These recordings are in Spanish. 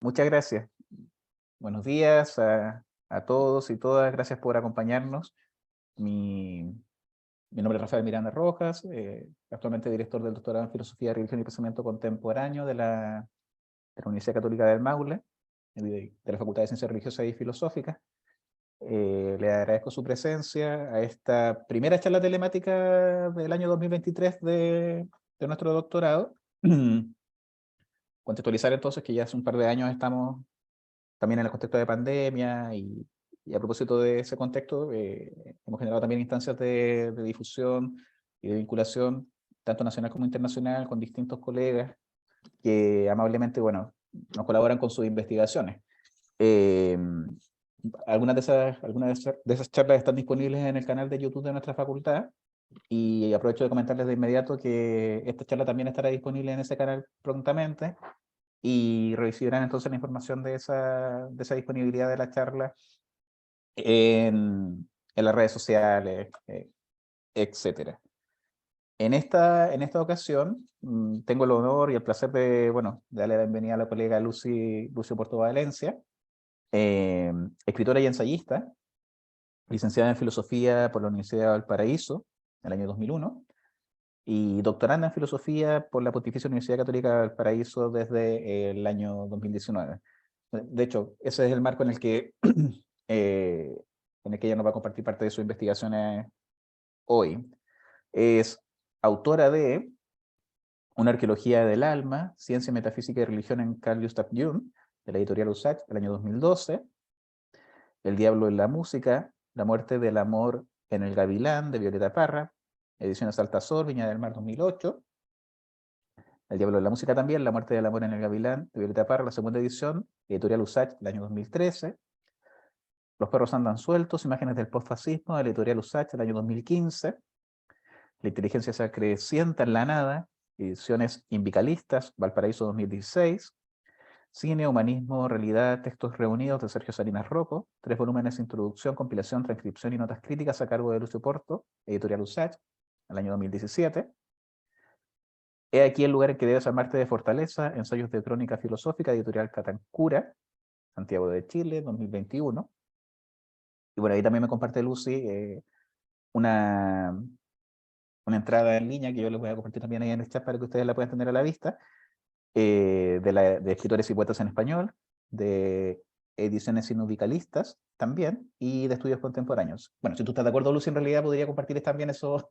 Muchas gracias. Buenos días a todos y todas. Gracias por acompañarnos. Mi, mi nombre es Rafael Miranda Rojas, actualmente director del doctorado en Filosofía, Religión y Pensamiento Contemporáneo de la Universidad Católica del Maule, de la Facultad de Ciencias Religiosas y Filosóficas. Le agradezco su presencia a esta primera charla telemática del año 2023 de nuestro doctorado. Contextualizar entonces que ya hace un par de años estamos también en el contexto de pandemia y a propósito de ese contexto, hemos generado también instancias de difusión y de vinculación, tanto nacional como internacional, con distintos colegas que amablemente, bueno, nos colaboran con sus investigaciones. Eh, algunas de esas charlas están disponibles en el canal de YouTube de nuestra facultad, y aprovecho de comentarles de inmediato que esta charla también estará disponible en ese canal prontamente, y recibirán entonces la información de esa disponibilidad de la charla en las redes sociales, etcétera. En esta ocasión, tengo el honor y el placer de, bueno, darle la bienvenida a la colega Lucio Porto Valencia, eh, escritora y ensayista, licenciada en Filosofía por la Universidad de Valparaíso, en el año 2001, y doctoranda en Filosofía por la Pontificia Universidad Católica de Valparaíso desde el año 2019. De hecho, ese es el marco eh, en el que ella nos va a compartir parte de sus investigaciones hoy. Es autora de Una arqueología del alma, ciencia, metafísica y religión en Carl Gustav Jung, de la editorial USACH, del año 2012. El diablo en la música, la muerte del amor en el gavilán, de Violeta Parra, ediciones Altazor, Viña del Mar 2008. El diablo en la música también, la muerte del amor en el gavilán, de Violeta Parra, la segunda edición, editorial USACH, del año 2013. Los perros andan sueltos, imágenes del postfascismo, de la editorial USACH, del año 2015. La inteligencia se acrecienta en la nada, ediciones invicalistas, Valparaíso 2016. Cine, humanismo, realidad, textos reunidos, de Sergio Salinas Rocco, 3 volúmenes, introducción, compilación, transcripción y notas críticas, a cargo de Lucio Porto, editorial USACH, el año 2017. He aquí el lugar en que debes armarte de fortaleza, ensayos de crónica filosófica, editorial Catancura, Santiago de Chile, 2021. Y bueno, ahí también me comparte Lucy una, una entrada en línea que yo les voy a compartir también ahí en el chat para que ustedes la puedan tener a la vista, de escritores y poetas en español, de ediciones sinodicalistas también, y de estudios contemporáneos. Bueno, si tú estás de acuerdo, Lucy, en realidad podría compartir también esos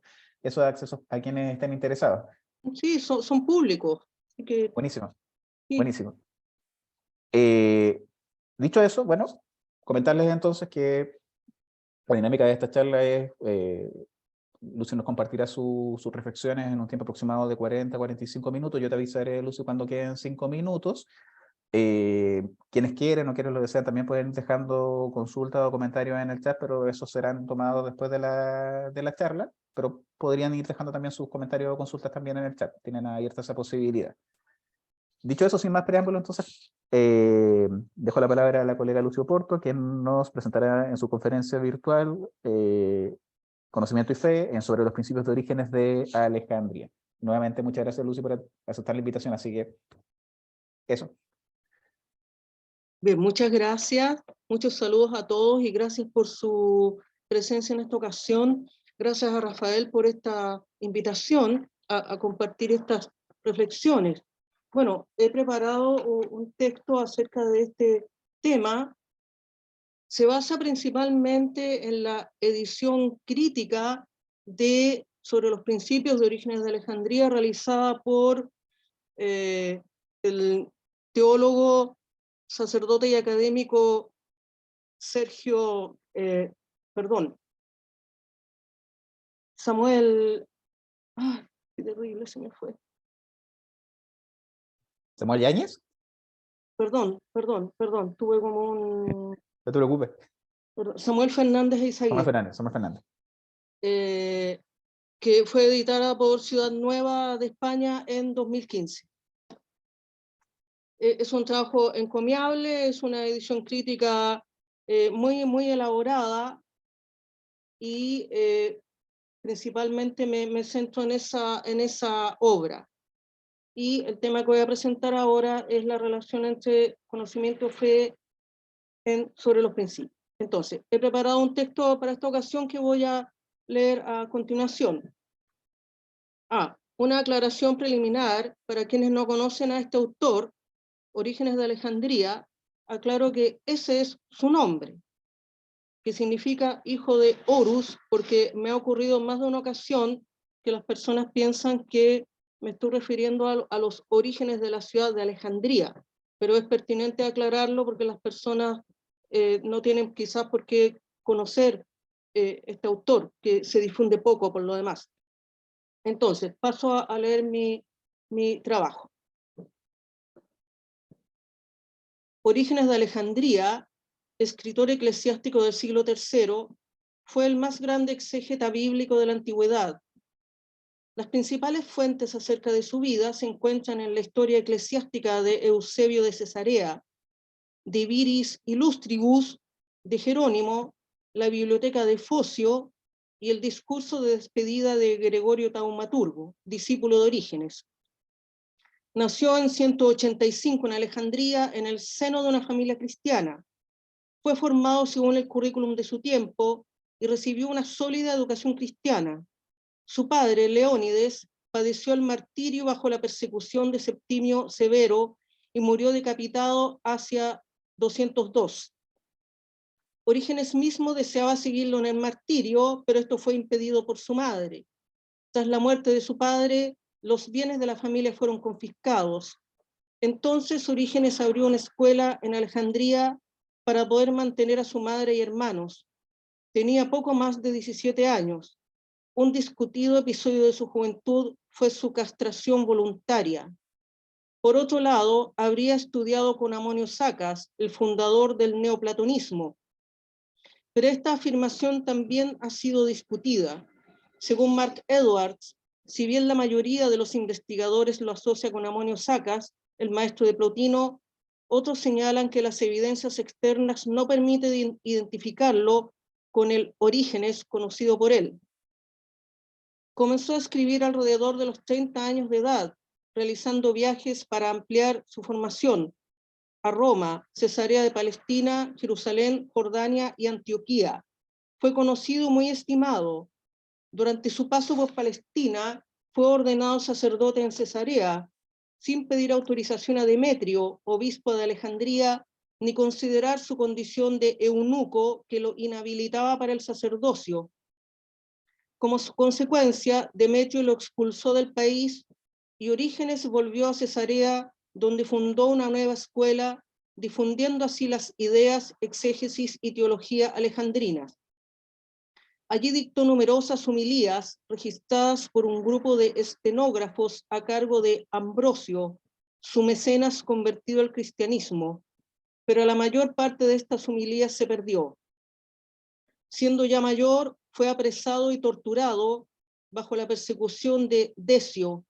accesos a quienes estén interesados. Sí, son públicos. Así que Buenísimo, sí. buenísimo. Eh, Dicho eso, bueno, comentarles entonces que la dinámica de esta charla es, Lucy nos compartirá sus reflexiones en un tiempo aproximado de 40-45 minutos. Yo te avisaré, Lucy, cuando queden 5 minutos. Quienes quieren o quienes lo desean también pueden ir dejando consultas o comentarios en el chat, pero esos serán tomados después de la charla, pero podrían ir dejando también sus comentarios o consultas también en el chat. Tienen abierta esa posibilidad. Dicho eso, sin más preámbulo, entonces, dejo la palabra a la colega Lucio Porto, quien nos presentará en su conferencia virtual Conocimiento y Fe sobre los principios de orígenes de Alejandría. Nuevamente, muchas gracias, Lucio, por aceptar la invitación, así que eso. Bien, muchas gracias. Muchos saludos a todos y gracias por su presencia en esta ocasión. Gracias a Rafael por esta invitación a compartir estas reflexiones. Bueno, he preparado un texto acerca de este tema. Se basa principalmente en la edición crítica sobre los principios de orígenes de Alejandría, realizada por el teólogo, sacerdote y académico Sergio, perdón, Samuel, ¡ay, qué terrible se me fue! ¿Samuel Yáñez? Perdón, tuve como No te preocupes. Samuel Fernández Samuel Eizaguirre, Fernández, Samuel Fernández. que fue editada por Ciudad Nueva de España en 2015. Es un trabajo encomiable, es una edición crítica muy elaborada, y principalmente me centro en esa obra. y el tema que voy a presentar ahora es la relación entre conocimiento y fe sobre los principios. Entonces, he preparado un texto para esta ocasión que voy a leer a continuación. Una aclaración preliminar para quienes no conocen a este autor, Orígenes de Alejandría. Aclaro que ese es su nombre, que significa hijo de Horus, porque me ha ocurrido en más de una ocasión que las personas piensan que me estoy refiriendo a los orígenes de la ciudad de Alejandría, pero es pertinente aclararlo porque las personas no tienen quizás por qué conocer este autor, que se difunde poco por lo demás. Entonces, paso a leer mi trabajo. Orígenes de Alejandría, escritor eclesiástico del siglo III, fue el más grande exégeta bíblico de la antigüedad. Las principales fuentes acerca de su vida se encuentran en la historia eclesiástica de Eusebio de Cesarea, de Viris Illustribus de Jerónimo, la biblioteca de Focio y el discurso de despedida de Gregorio Taumaturgo, discípulo de Orígenes. Nació en 185 en Alejandría, en el seno de una familia cristiana. Fue formado según el currículum de su tiempo y recibió una sólida educación cristiana. Su padre, Leónides, padeció el martirio bajo la persecución de Septimio Severo y murió decapitado hacia 202. Orígenes mismo deseaba seguirlo en el martirio, pero esto fue impedido por su madre. Tras la muerte de su padre, los bienes de la familia fueron confiscados. Entonces Orígenes abrió una escuela en Alejandría para poder mantener a su madre y hermanos. Tenía poco más de 17 años. Un discutido episodio de su juventud fue su castración voluntaria. Por otro lado, habría estudiado con Amonio Sacas, el fundador del neoplatonismo. Pero esta afirmación también ha sido discutida. Según Mark Edwards, si bien la mayoría de los investigadores lo asocia con Amonio Sacas, el maestro de Plotino, otros señalan que las evidencias externas no permiten identificarlo con el Orígenes conocido por él. Comenzó a escribir alrededor de los 30 años de edad, realizando viajes para ampliar su formación a Roma, Cesarea de Palestina, Jerusalén, Jordania y Antioquía. Fue conocido y muy estimado. Durante su paso por Palestina, fue ordenado sacerdote en Cesarea, sin pedir autorización a Demetrio, obispo de Alejandría, ni considerar su condición de eunuco que lo inhabilitaba para el sacerdocio. Como consecuencia, Demetrio lo expulsó del país y Orígenes volvió a Cesarea, donde fundó una nueva escuela, difundiendo así las ideas, exégesis y teología alejandrinas. Allí dictó numerosas homilías registradas por un grupo de estenógrafos a cargo de Ambrosio, su mecenas convertido al cristianismo, pero la mayor parte de estas homilías se perdió. Siendo ya mayor, fue apresado y torturado bajo la persecución de Decio,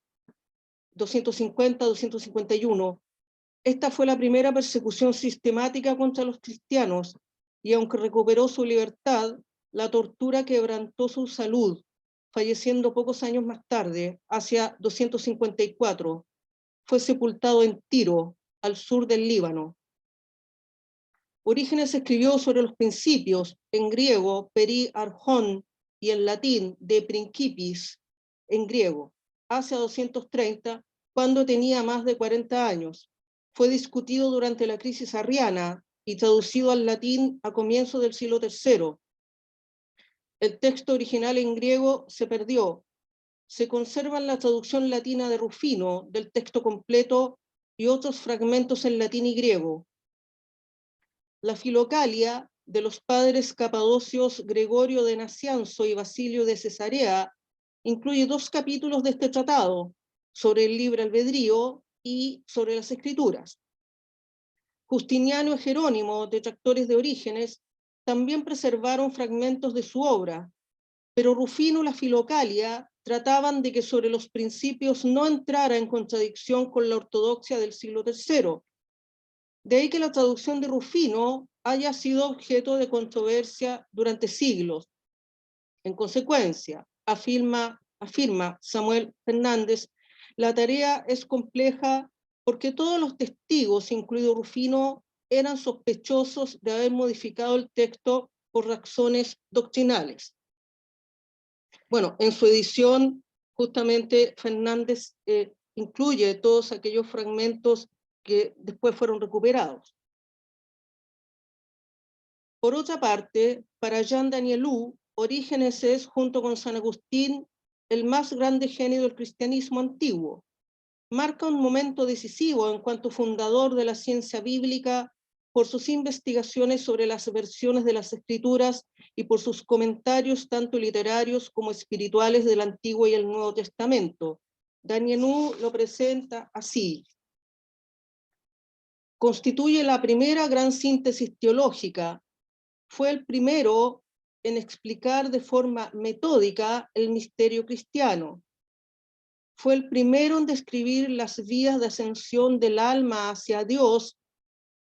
250-251. Esta fue la primera persecución sistemática contra los cristianos, y aunque recuperó su libertad, la tortura quebrantó su salud, falleciendo pocos años más tarde, hacia 254. Fue sepultado en Tiro, al sur del Líbano. Orígenes escribió sobre los principios, en griego, peri archon, y en latín, de principis, en griego, hacia 230, cuando tenía más de 40 años. Fue discutido durante la crisis arriana y traducido al latín a comienzos del siglo III. El texto original en griego se perdió. Se conservan la traducción latina de Rufino del texto completo y otros fragmentos en latín y griego. La Filocalia de los padres capadocios Gregorio de Nacianzo y Basilio de Cesarea incluye 2 capítulos de este tratado, sobre el libre albedrío y sobre las escrituras. Justiniano y Jerónimo, detractores de Orígenes, también preservaron fragmentos de su obra, pero Rufino y la Filocalia trataban de que sobre los principios no entrara en contradicción con la ortodoxia del siglo III. De ahí que la traducción de Rufino haya sido objeto de controversia durante siglos. En consecuencia, afirma Samuel Fernández, La tarea es compleja porque todos los testigos, incluido Rufino, eran sospechosos de haber modificado el texto por razones doctrinales. Bueno, en su edición, justamente Fernández incluye todos aquellos fragmentos que después fueron recuperados. Por otra parte, para Jean Danielou, Orígenes es, junto con San Agustín, el más grande genio del cristianismo antiguo. Marca un momento decisivo en cuanto fundador de la ciencia bíblica por sus investigaciones sobre las versiones de las Escrituras y por sus comentarios tanto literarios como espirituales del Antiguo y el Nuevo Testamento. Danielou lo presenta así: constituye la primera gran síntesis teológica. Fue el primero en explicar de forma metódica el misterio cristiano. Fue el primero en describir las vías de ascensión del alma hacia Dios,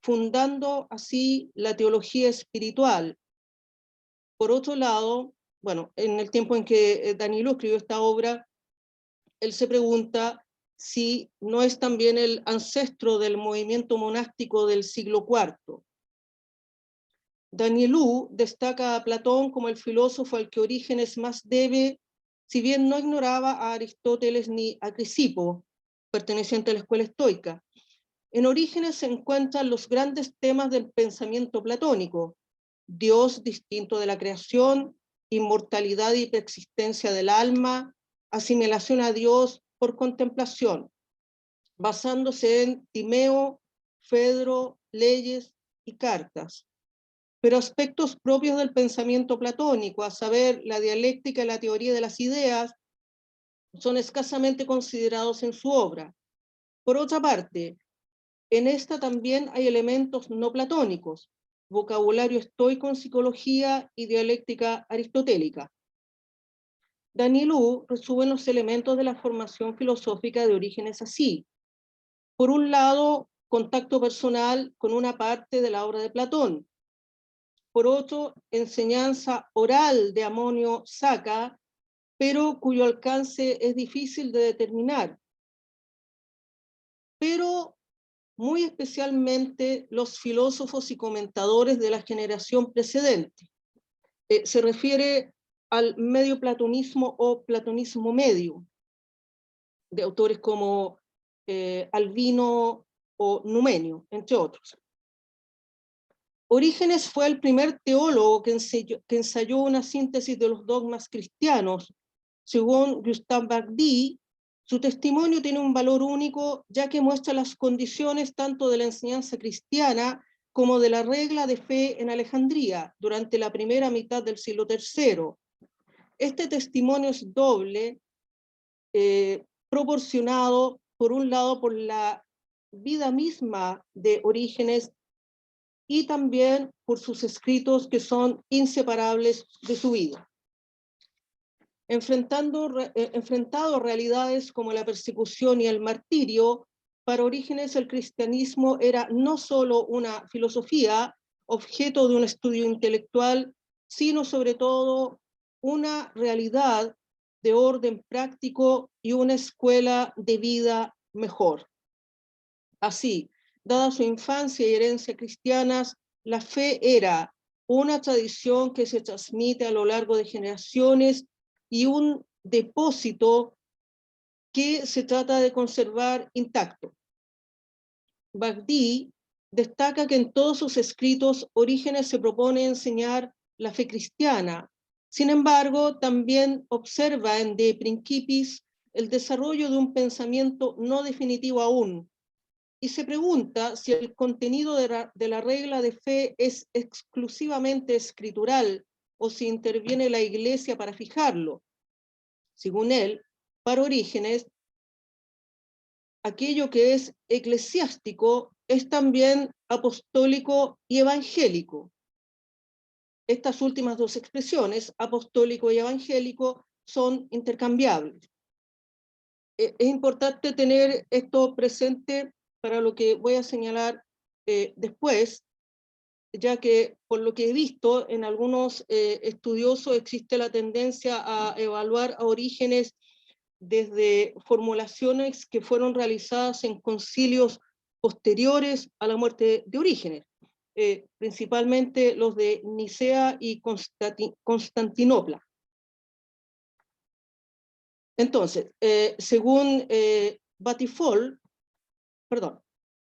fundando así la teología espiritual. Por otro lado, bueno, en el tiempo en que Danielou escribió esta obra, él se pregunta si no es también el ancestro del movimiento monástico del siglo IV. Danielou destaca a Platón como el filósofo al que Orígenes más debe, si bien no ignoraba a Aristóteles ni a Crisipo, perteneciente a la escuela estoica. En Orígenes se encuentran los grandes temas del pensamiento platónico: Dios distinto de la creación, inmortalidad y preexistencia del alma, asimilación a Dios por contemplación, basándose en Timeo, Fedro, Leyes y Cartas. Pero aspectos propios del pensamiento platónico, a saber, la dialéctica y la teoría de las ideas, son escasamente considerados en su obra. Por otra parte, en esta también hay elementos no platónicos, vocabulario estoico en psicología y dialéctica aristotélica. Danielou resume los elementos de la formación filosófica de Orígenes así: por un lado, contacto personal con una parte de la obra de Platón; por otro, enseñanza oral de Amonio Saca, pero cuyo alcance es difícil de determinar. Pero muy especialmente los filósofos y comentadores de la generación precedente. Se refiere al medio platonismo o platonismo medio, de autores como Albino o Numenio, entre otros. Orígenes fue el primer teólogo que ensayó una síntesis de los dogmas cristianos. Según Gustave Bardi, su testimonio tiene un valor único, ya que muestra las condiciones tanto de la enseñanza cristiana como de la regla de fe en Alejandría durante la primera mitad del siglo III. Este testimonio es doble, proporcionado por un lado por la vida misma de Orígenes y también por sus escritos, que son inseparables de su vida. Enfrentado a realidades como la persecución y el martirio, para Orígenes el cristianismo era no solo una filosofía, objeto de un estudio intelectual, sino sobre todo una realidad de orden práctico y una escuela de vida mejor. Así, dada su infancia y herencia cristianas, la fe era una tradición que se transmite a lo largo de generaciones y un depósito que se trata de conservar intacto. Bardi destaca que en todos sus escritos Orígenes se propone enseñar la fe cristiana. Sin embargo, también observa en De Principiis el desarrollo de un pensamiento no definitivo aún, y se pregunta si el contenido de la regla de fe es exclusivamente escritural o si interviene la Iglesia para fijarlo. Según él, para Orígenes, aquello que es eclesiástico es también apostólico y evangélico. Estas últimas dos expresiones, apostólico y evangélico, son intercambiables. Es importante tener esto presente para lo que voy a señalar después, ya que por lo que he visto en algunos estudiosos existe la tendencia a evaluar a Orígenes desde formulaciones que fueron realizadas en concilios posteriores a la muerte de Orígenes, principalmente los de Nicea y Constantinopla. Entonces, según Batifoll, perdón,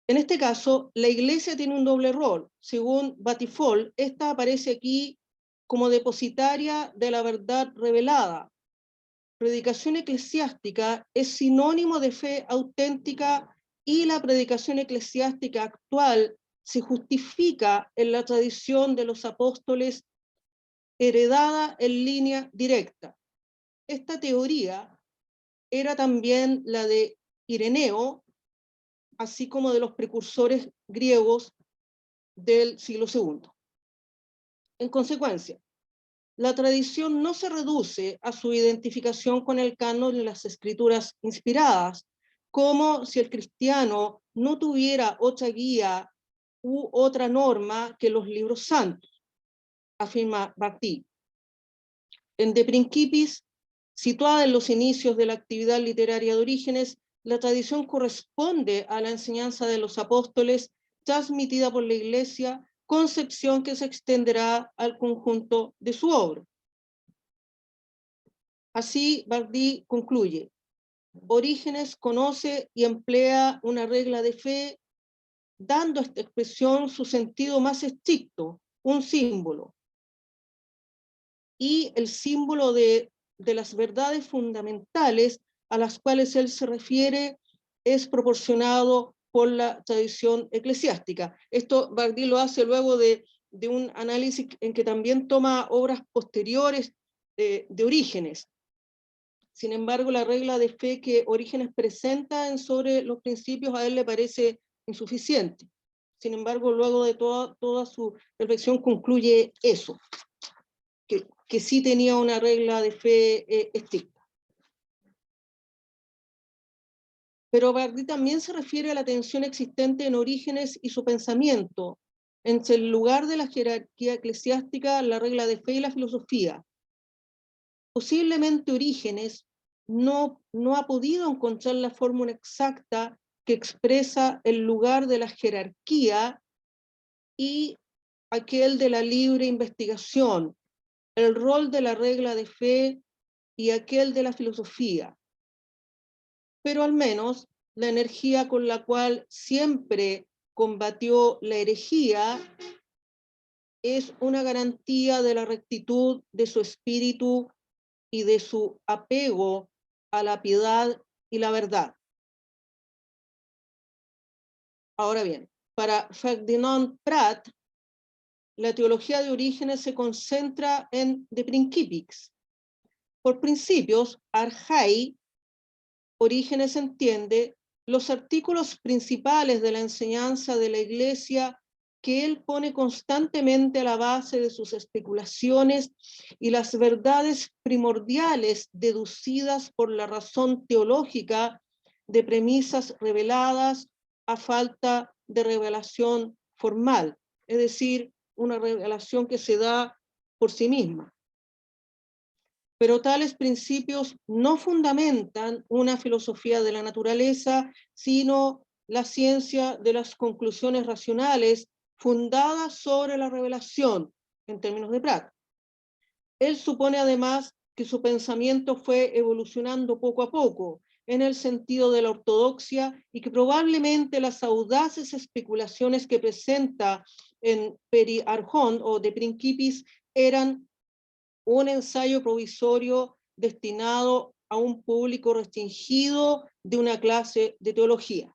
en este caso, la Iglesia tiene un doble rol. Según Batifoll, esta aparece aquí como depositaria de la verdad revelada. Predicación eclesiástica es sinónimo de fe auténtica y la predicación eclesiástica actual se justifica en la tradición de los apóstoles heredada en línea directa. Esta teoría era también la de Ireneo, así como de los precursores griegos del siglo II. En consecuencia, la tradición no se reduce a su identificación con el canon de las escrituras inspiradas, como si el cristiano no tuviera otra guía u otra norma que los libros santos, afirma Bhakti. En De Principis, situada en los inicios de la actividad literaria de Orígenes, la tradición corresponde a la enseñanza de los apóstoles transmitida por la Iglesia, concepción que se extenderá al conjunto de su obra. Así, Bhakti concluye: Orígenes conoce y emplea una regla de fe, dando a esta expresión su sentido más estricto, un símbolo. Y el símbolo de las verdades fundamentales a las cuales él se refiere es proporcionado por la tradición eclesiástica. Esto Bhakti lo hace luego de un análisis en que también toma obras posteriores de Orígenes. Sin embargo, la regla de fe que Orígenes presenta sobre los principios a él le parece insuficiente. Sin embargo, luego de toda su reflexión concluye eso, que sí tenía una regla de fe estricta. Pero Bhakti también se refiere a la tensión existente en Orígenes y su pensamiento, entre el lugar de la jerarquía eclesiástica, la regla de fe y la filosofía. Posiblemente Orígenes no ha podido encontrar la fórmula exacta que expresa el lugar de la jerarquía y aquel de la libre investigación, el rol de la regla de fe y aquel de la filosofía. Pero al menos la energía con la cual siempre combatió la herejía es una garantía de la rectitud de su espíritu y de su apego a la piedad y la verdad. Ahora bien, para Ferdinand Prat, la teología de Orígenes se concentra en De Principis. Por principios, Arjai, Orígenes entiende los artículos principales de la enseñanza de la Iglesia que él pone constantemente a la base de sus especulaciones y las verdades primordiales deducidas por la razón teológica de premisas reveladas a falta de revelación formal, es decir, una revelación que se da por sí misma. Pero tales principios no fundamentan una filosofía de la naturaleza, sino la ciencia de las conclusiones racionales fundada sobre la revelación, en términos de Prat. Él supone además que su pensamiento fue evolucionando poco a poco en el sentido de la ortodoxia y que probablemente las audaces especulaciones que presenta en Peri Arjón o De Principis eran un ensayo provisorio destinado a un público restringido de una clase de teología.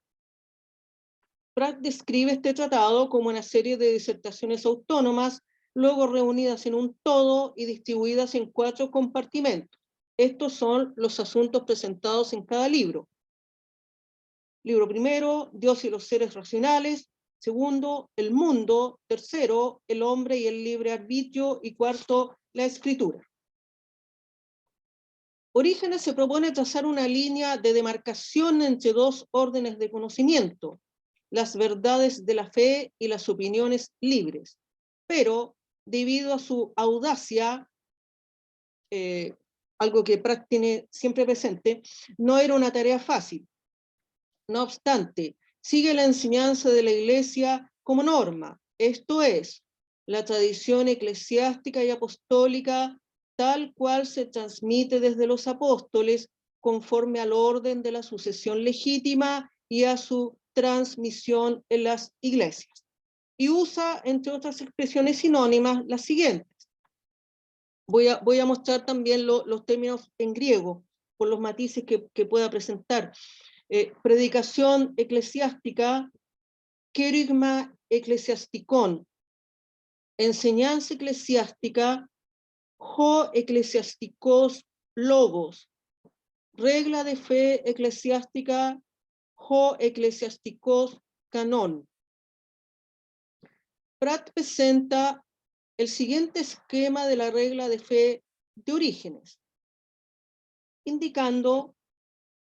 Prat describe este tratado como una serie de disertaciones autónomas, luego reunidas en un todo y distribuidas en 4 compartimentos. Estos son los asuntos presentados en cada libro. Libro primero, Dios y los seres racionales. Segundo, el mundo. Tercero, el hombre y el libre arbitrio. Y cuarto, la escritura. Orígenes se propone trazar una línea de demarcación entre 2 órdenes de conocimiento, las verdades de la fe y las opiniones libres, pero debido a su audacia algo que Prat tiene siempre presente, no era una tarea fácil. No obstante, sigue la enseñanza de la Iglesia como norma, esto es, la tradición eclesiástica y apostólica tal cual se transmite desde los apóstoles conforme al orden de la sucesión legítima y a su transmisión en las iglesias. Y usa, entre otras expresiones sinónimas, las siguientes. Voy a mostrar también los términos en griego, por los matices que pueda presentar. Predicación eclesiástica, kerygma eclesiastikon, enseñanza eclesiástica, ho eclesiásticos logos, regla de fe eclesiástica, ho eclesiásticos canon. Prat presenta el siguiente esquema de la regla de fe de Orígenes, indicando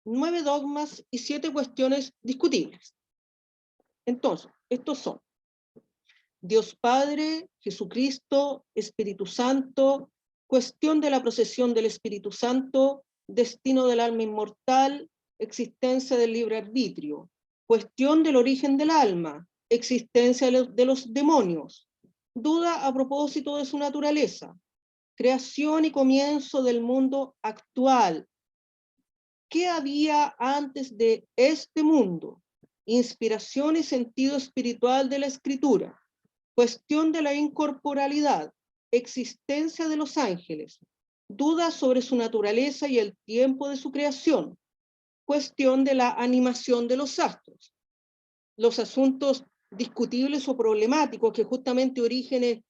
9 dogmas y 7 cuestiones discutibles. Entonces, estos son Dios Padre, Jesucristo, Espíritu Santo, cuestión de la procesión del Espíritu Santo, destino del alma inmortal, existencia del libre arbitrio, cuestión del origen del alma, existencia de los demonios, duda a propósito de su naturaleza, creación y comienzo del mundo actual. ¿Qué había antes de este mundo? Inspiración y sentido espiritual de la escritura. Cuestión de la incorporalidad, existencia de los ángeles, dudas sobre su naturaleza y el tiempo de su creación, cuestión de la animación de los astros, los asuntos discutibles o problemáticos que justamente Orígenes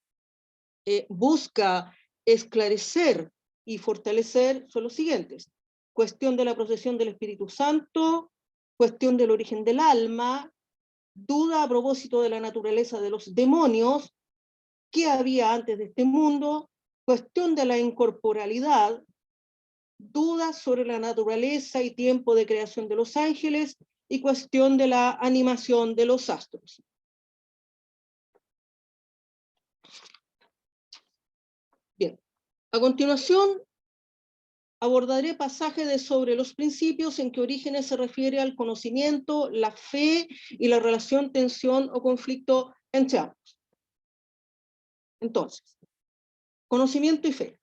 busca esclarecer y fortalecer son los siguientes: cuestión de la procesión del Espíritu Santo, cuestión del origen del alma, duda a propósito de la naturaleza de los demonios, qué había antes de este mundo, cuestión de la incorporalidad, dudas sobre la naturaleza y tiempo de creación de los ángeles, y cuestión de la animación de los astros. Bien, a continuación abordaré pasajes sobre los principios en que Orígenes se refiere al conocimiento, la fe y la relación, tensión o conflicto entre ambos. Entonces, conocimiento y fe.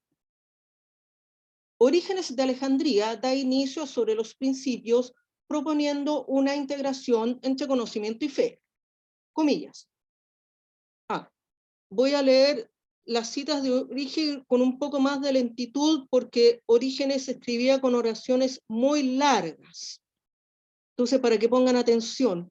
Orígenes de Alejandría da inicio sobre los principios proponiendo una integración entre conocimiento y fe. Comillas. Voy a leer las citas de Orígenes con un poco más de lentitud porque Orígenes escribía con oraciones muy largas. Entonces, para que pongan atención.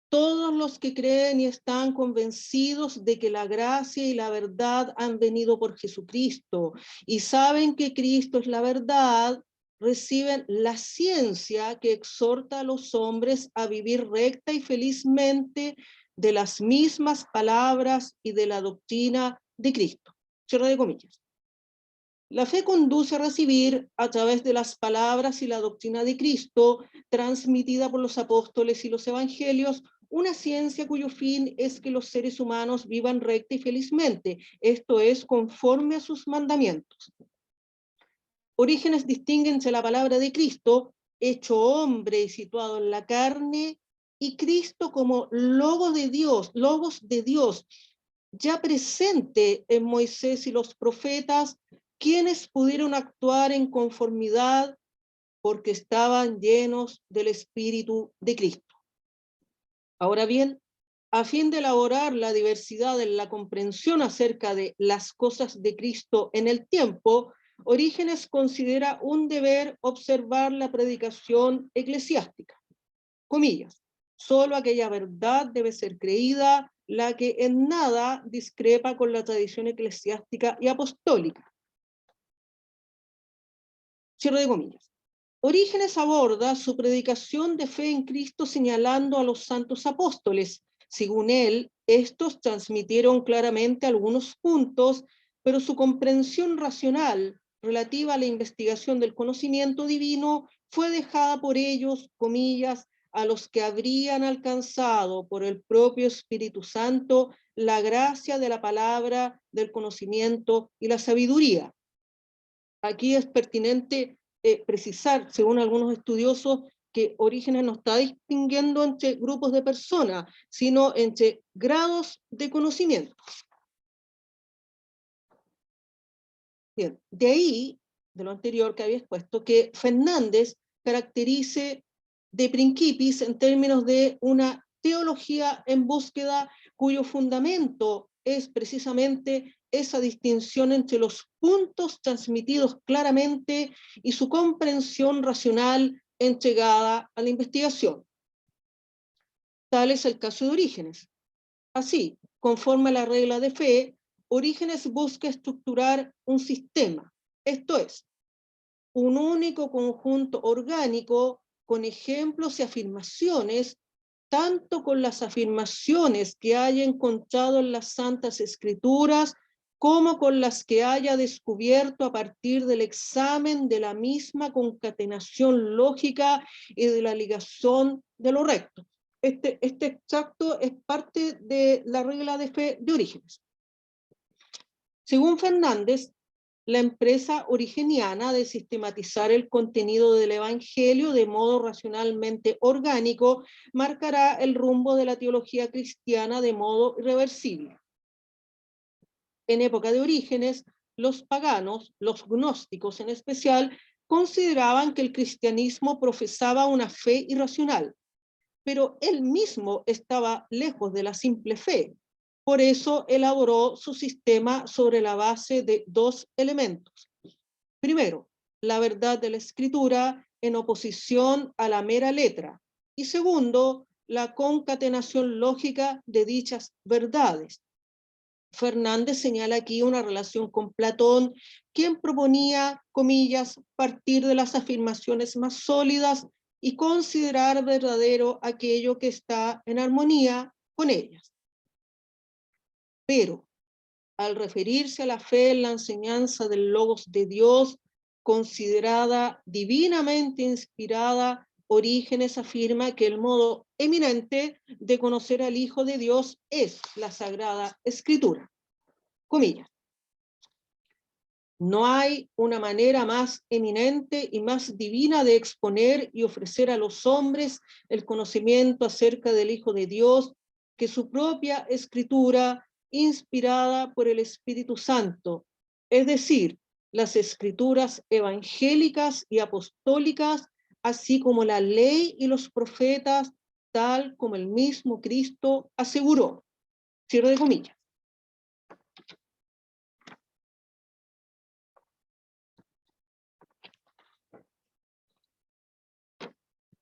Todos los que creen y están convencidos de que la gracia y la verdad han venido por Jesucristo y saben que Cristo es la verdad, reciben la ciencia que exhorta a los hombres a vivir recta y felizmente de las mismas palabras y de la doctrina de Cristo. Cierre de comillas. La fe conduce a recibir, a través de las palabras y la doctrina de Cristo, transmitida por los apóstoles y los evangelios, una ciencia cuyo fin es que los seres humanos vivan recta y felizmente, esto es, conforme a sus mandamientos. Orígenes distingue entre la palabra de Cristo, hecho hombre y situado en la carne, y Cristo como logos de Dios, ya presente en Moisés y los profetas, quienes pudieron actuar en conformidad porque estaban llenos del Espíritu de Cristo. Ahora bien, a fin de elaborar la diversidad en la comprensión acerca de las cosas de Cristo en el tiempo, Orígenes considera un deber observar la predicación eclesiástica. Comillas, solo aquella verdad debe ser creída, la que en nada discrepa con la tradición eclesiástica y apostólica. Cierre de comillas. Orígenes aborda su predicación de fe en Cristo señalando a los santos apóstoles. Según él, estos transmitieron claramente algunos puntos, pero su comprensión racional relativa a la investigación del conocimiento divino fue dejada por ellos, comillas, a los que habrían alcanzado por el propio Espíritu Santo la gracia de la palabra, del conocimiento y la sabiduría. aquí es pertinente precisar, según algunos estudiosos, que Orígenes no está distinguiendo entre grupos de personas, sino entre grados de conocimiento. Bien, de ahí, de lo anterior que había expuesto, que Fernández caracterice de principis en términos de una teología en búsqueda cuyo fundamento es precisamente esa distinción entre los puntos transmitidos claramente y su comprensión racional entregada a la investigación. Tal es el caso de Orígenes. Así, conforme a la regla de fe, Orígenes busca estructurar un sistema, esto es, un único conjunto orgánico con ejemplos y afirmaciones, tanto con las afirmaciones que haya encontrado en las Santas Escrituras, como con las que haya descubierto a partir del examen de la misma concatenación lógica y de la ligación de lo recto. Este extracto es parte de la regla de fe de Orígenes. Según Fernández, la empresa origeniana de sistematizar el contenido del Evangelio de modo racionalmente orgánico marcará el rumbo de la teología cristiana de modo irreversible. En época de Orígenes, los paganos, los gnósticos en especial, consideraban que el cristianismo profesaba una fe irracional, pero él mismo estaba lejos de la simple fe. Por eso elaboró su sistema sobre la base de dos elementos. Primero, la verdad de la escritura en oposición a la mera letra. Y segundo, la concatenación lógica de dichas verdades. Fernández señala aquí una relación con Platón, quien proponía, comillas, partir de las afirmaciones más sólidas y considerar verdadero aquello que está en armonía con ellas. Pero, al referirse a la fe en la enseñanza del Logos de Dios, considerada divinamente inspirada, Orígenes afirma que el modo eminente de conocer al Hijo de Dios es la Sagrada Escritura. Comillas. No hay una manera más eminente y más divina de exponer y ofrecer a los hombres el conocimiento acerca del Hijo de Dios que su propia escritura inspirada por el Espíritu Santo, es decir, las escrituras evangélicas y apostólicas, así como la ley y los profetas, tal como el mismo Cristo aseguró. Cierre de comillas.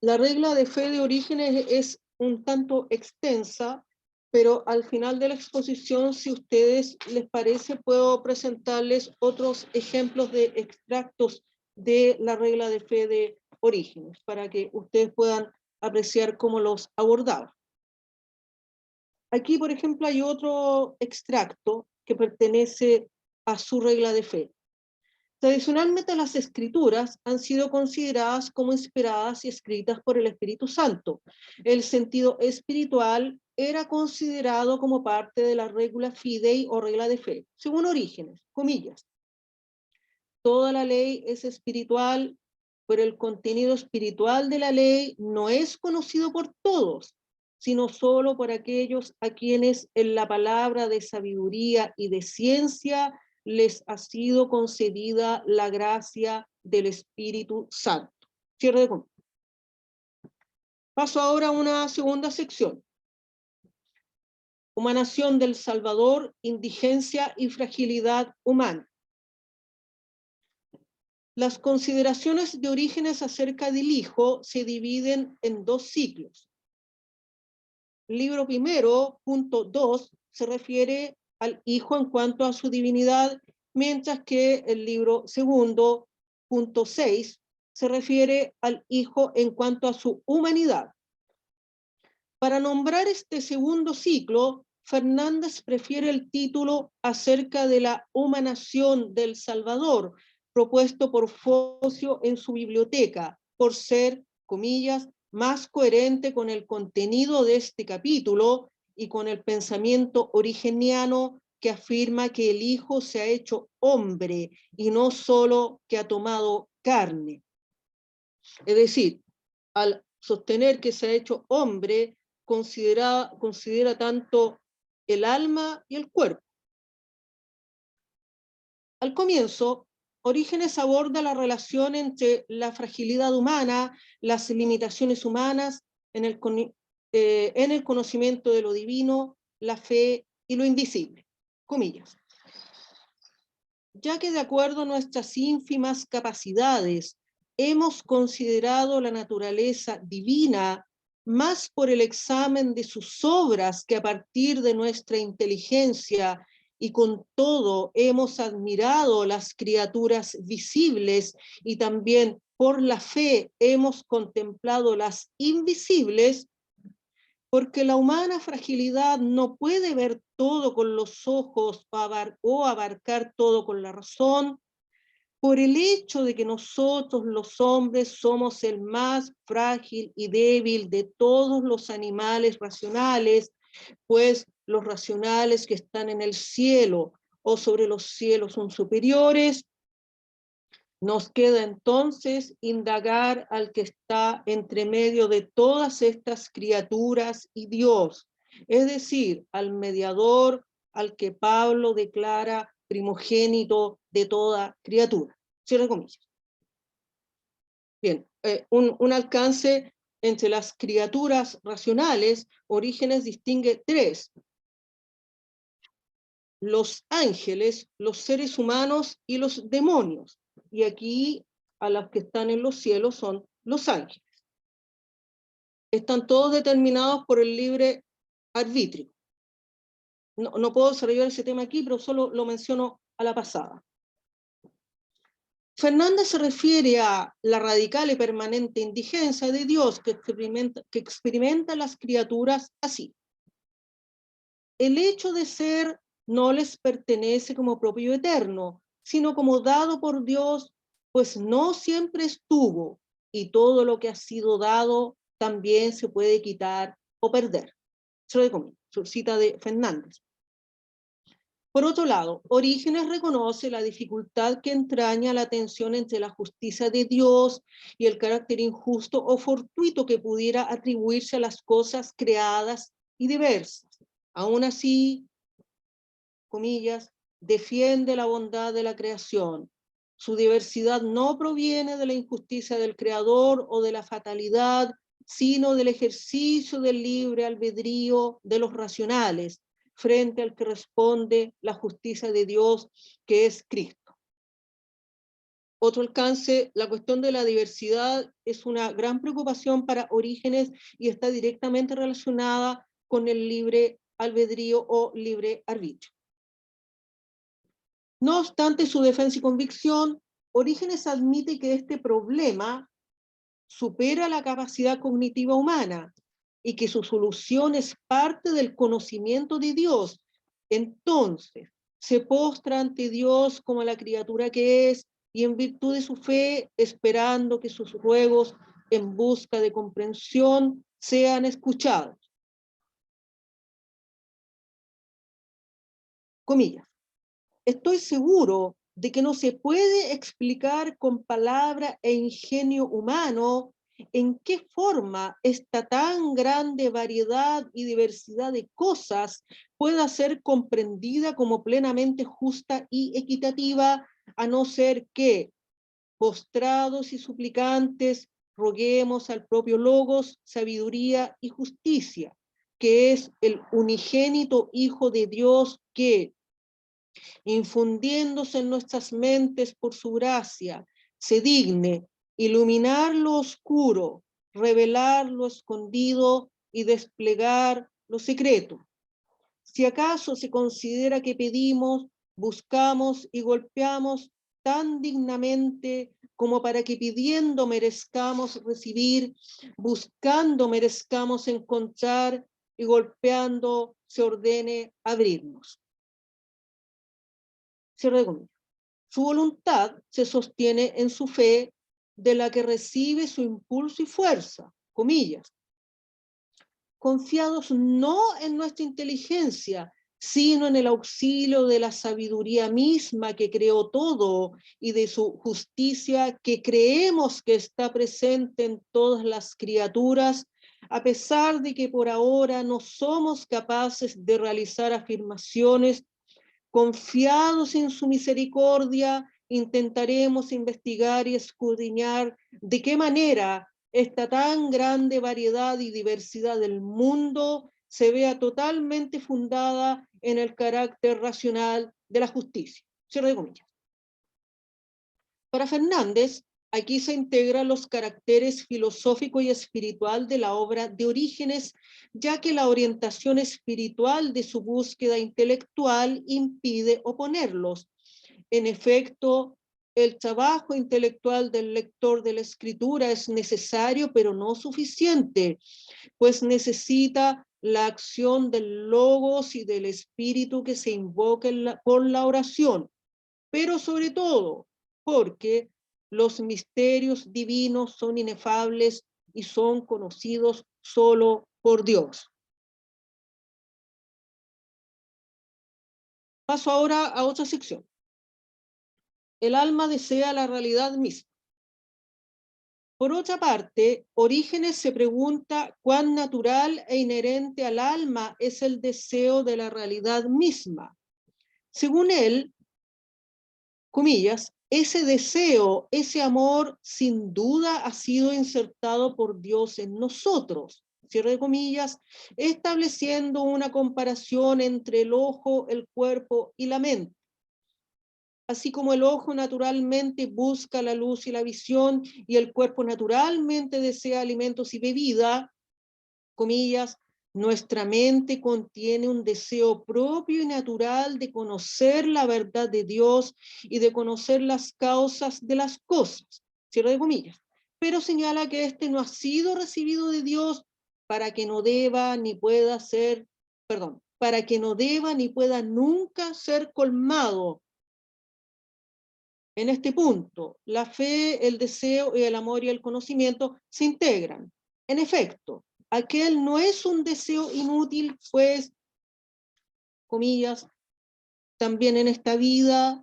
La regla de fe de Orígenes es un tanto extensa, pero al final de la exposición, si a ustedes les parece, puedo presentarles otros ejemplos de extractos de la regla de fe de Orígenes, para que ustedes puedan apreciar cómo los abordaba. Aquí, por ejemplo, hay otro extracto que pertenece a su regla de fe. Tradicionalmente las escrituras han sido consideradas como inspiradas y escritas por el Espíritu Santo. El sentido espiritual era considerado como parte de la regula fidei o regla de fe, según Orígenes, comillas. Toda la ley es espiritual, pero el contenido espiritual de la ley no es conocido por todos, sino solo por aquellos a quienes en la palabra de sabiduría y de ciencia les ha sido concedida la gracia del Espíritu Santo. Cierre de comillas. Paso ahora a una segunda sección. Humanación del Salvador, indigencia y fragilidad humana. Las consideraciones de Orígenes acerca del Hijo se dividen en dos ciclos. El libro primero, punto 2, se refiere al Hijo en cuanto a su divinidad, mientras que el libro segundo, punto 6, se refiere al Hijo en cuanto a su humanidad. Para nombrar este segundo ciclo, Fernández prefiere el título acerca de la humanación del Salvador, propuesto por Focio en su biblioteca, por ser, comillas, más coherente con el contenido de este capítulo y con el pensamiento origeniano que afirma que el Hijo se ha hecho hombre y no solo que ha tomado carne. Es decir, al sostener que se ha hecho hombre, considera tanto el alma y el cuerpo. Al comienzo, Orígenes aborda la relación entre la fragilidad humana, las limitaciones humanas en el conocimiento de lo divino, la fe y lo invisible. Comillas. Ya que de acuerdo a nuestras ínfimas capacidades hemos considerado la naturaleza divina más por el examen de sus obras que a partir de nuestra inteligencia, y con todo hemos admirado las criaturas visibles y también por la fe hemos contemplado las invisibles, porque la humana fragilidad no puede ver todo con los ojos o abarcar todo con la razón, por el hecho de que nosotros los hombres somos el más frágil y débil de todos los animales racionales, pues los racionales que están en el cielo o sobre los cielos son superiores. Nos queda entonces indagar al que está entre medio de todas estas criaturas y Dios, es decir, al mediador, al que Pablo declara primogénito de toda criatura. Cierre comillas. Bien, un alcance entre las criaturas racionales. Orígenes distingue tres: los ángeles, los seres humanos y los demonios. Y aquí a los que están en los cielos son los ángeles. Están todos determinados por el libre arbitrio. No puedo desarrollar ese tema aquí, pero solo lo menciono a la pasada. Fernández se refiere a la radical y permanente indigencia de Dios que experimenta las criaturas así. El hecho de ser no les pertenece como propio eterno, sino como dado por Dios, pues no siempre estuvo, y todo lo que ha sido dado también se puede quitar o perder. Cita de Fernández. Por otro lado, Orígenes reconoce la dificultad que entraña la tensión entre la justicia de Dios y el carácter injusto o fortuito que pudiera atribuirse a las cosas creadas y diversas. Aún así, comillas, defiende la bondad de la creación. Su diversidad no proviene de la injusticia del creador o de la fatalidad, sino del ejercicio del libre albedrío de los racionales, frente al que responde la justicia de Dios, que es Cristo. Otro alcance, la cuestión de la diversidad es una gran preocupación para Orígenes y está directamente relacionada con el libre albedrío o libre arbitrio. No obstante su defensa y convicción, Orígenes admite que este problema supera la capacidad cognitiva humana y que su solución es parte del conocimiento de Dios. Entonces, se postra ante Dios como la criatura que es y en virtud de su fe, esperando que sus ruegos en busca de comprensión sean escuchados. Comillas. Estoy seguro de que no se puede explicar con palabra e ingenio humano en qué forma esta tan grande variedad y diversidad de cosas pueda ser comprendida como plenamente justa y equitativa, a no ser que, postrados y suplicantes, roguemos al propio Logos sabiduría y justicia, que es el unigénito Hijo de Dios que, infundiéndose en nuestras mentes por su gracia, se digne iluminar lo oscuro, revelar lo escondido y desplegar lo secreto. Si acaso se considera que pedimos, buscamos y golpeamos tan dignamente como para que pidiendo merezcamos recibir, buscando merezcamos encontrar y golpeando se ordene abrirnos. Cierre de comillas. Su voluntad se sostiene en su fe, de la que recibe su impulso y fuerza, comillas. Confiados no en nuestra inteligencia, sino en el auxilio de la sabiduría misma que creó todo y de su justicia que creemos que está presente en todas las criaturas, a pesar de que por ahora no somos capaces de realizar afirmaciones. Confiados en su misericordia, intentaremos investigar y escudriñar de qué manera esta tan grande variedad y diversidad del mundo se vea totalmente fundada en el carácter racional de la justicia. Cierre de comillas. Para Fernández, aquí se integran los caracteres filosófico y espiritual de la obra de Orígenes, ya que la orientación espiritual de su búsqueda intelectual impide oponerlos. En efecto, el trabajo intelectual del lector de la escritura es necesario, pero no suficiente, pues necesita la acción del logos y del espíritu que se invoca por la oración, pero sobre todo porque los misterios divinos son inefables y son conocidos solo por Dios. Paso ahora a otra sección. El alma desea la realidad misma. Por otra parte, Orígenes se pregunta cuán natural e inherente al alma es el deseo de la realidad misma. Según él, comillas, ese deseo, ese amor, sin duda ha sido insertado por Dios en nosotros, cierre de comillas, estableciendo una comparación entre el ojo, el cuerpo y la mente. Así como el ojo naturalmente busca la luz y la visión, y el cuerpo naturalmente desea alimentos y bebida, comillas, nuestra mente contiene un deseo propio y natural de conocer la verdad de Dios y de conocer las causas de las cosas, cierre de comillas, pero señala que este no ha sido recibido de Dios para que no deba ni pueda ser, para que no deba ni pueda nunca ser colmado. En este punto, la fe, el deseo, el amor y el conocimiento se integran. En efecto, aquel no es un deseo inútil, pues, comillas, también en esta vida,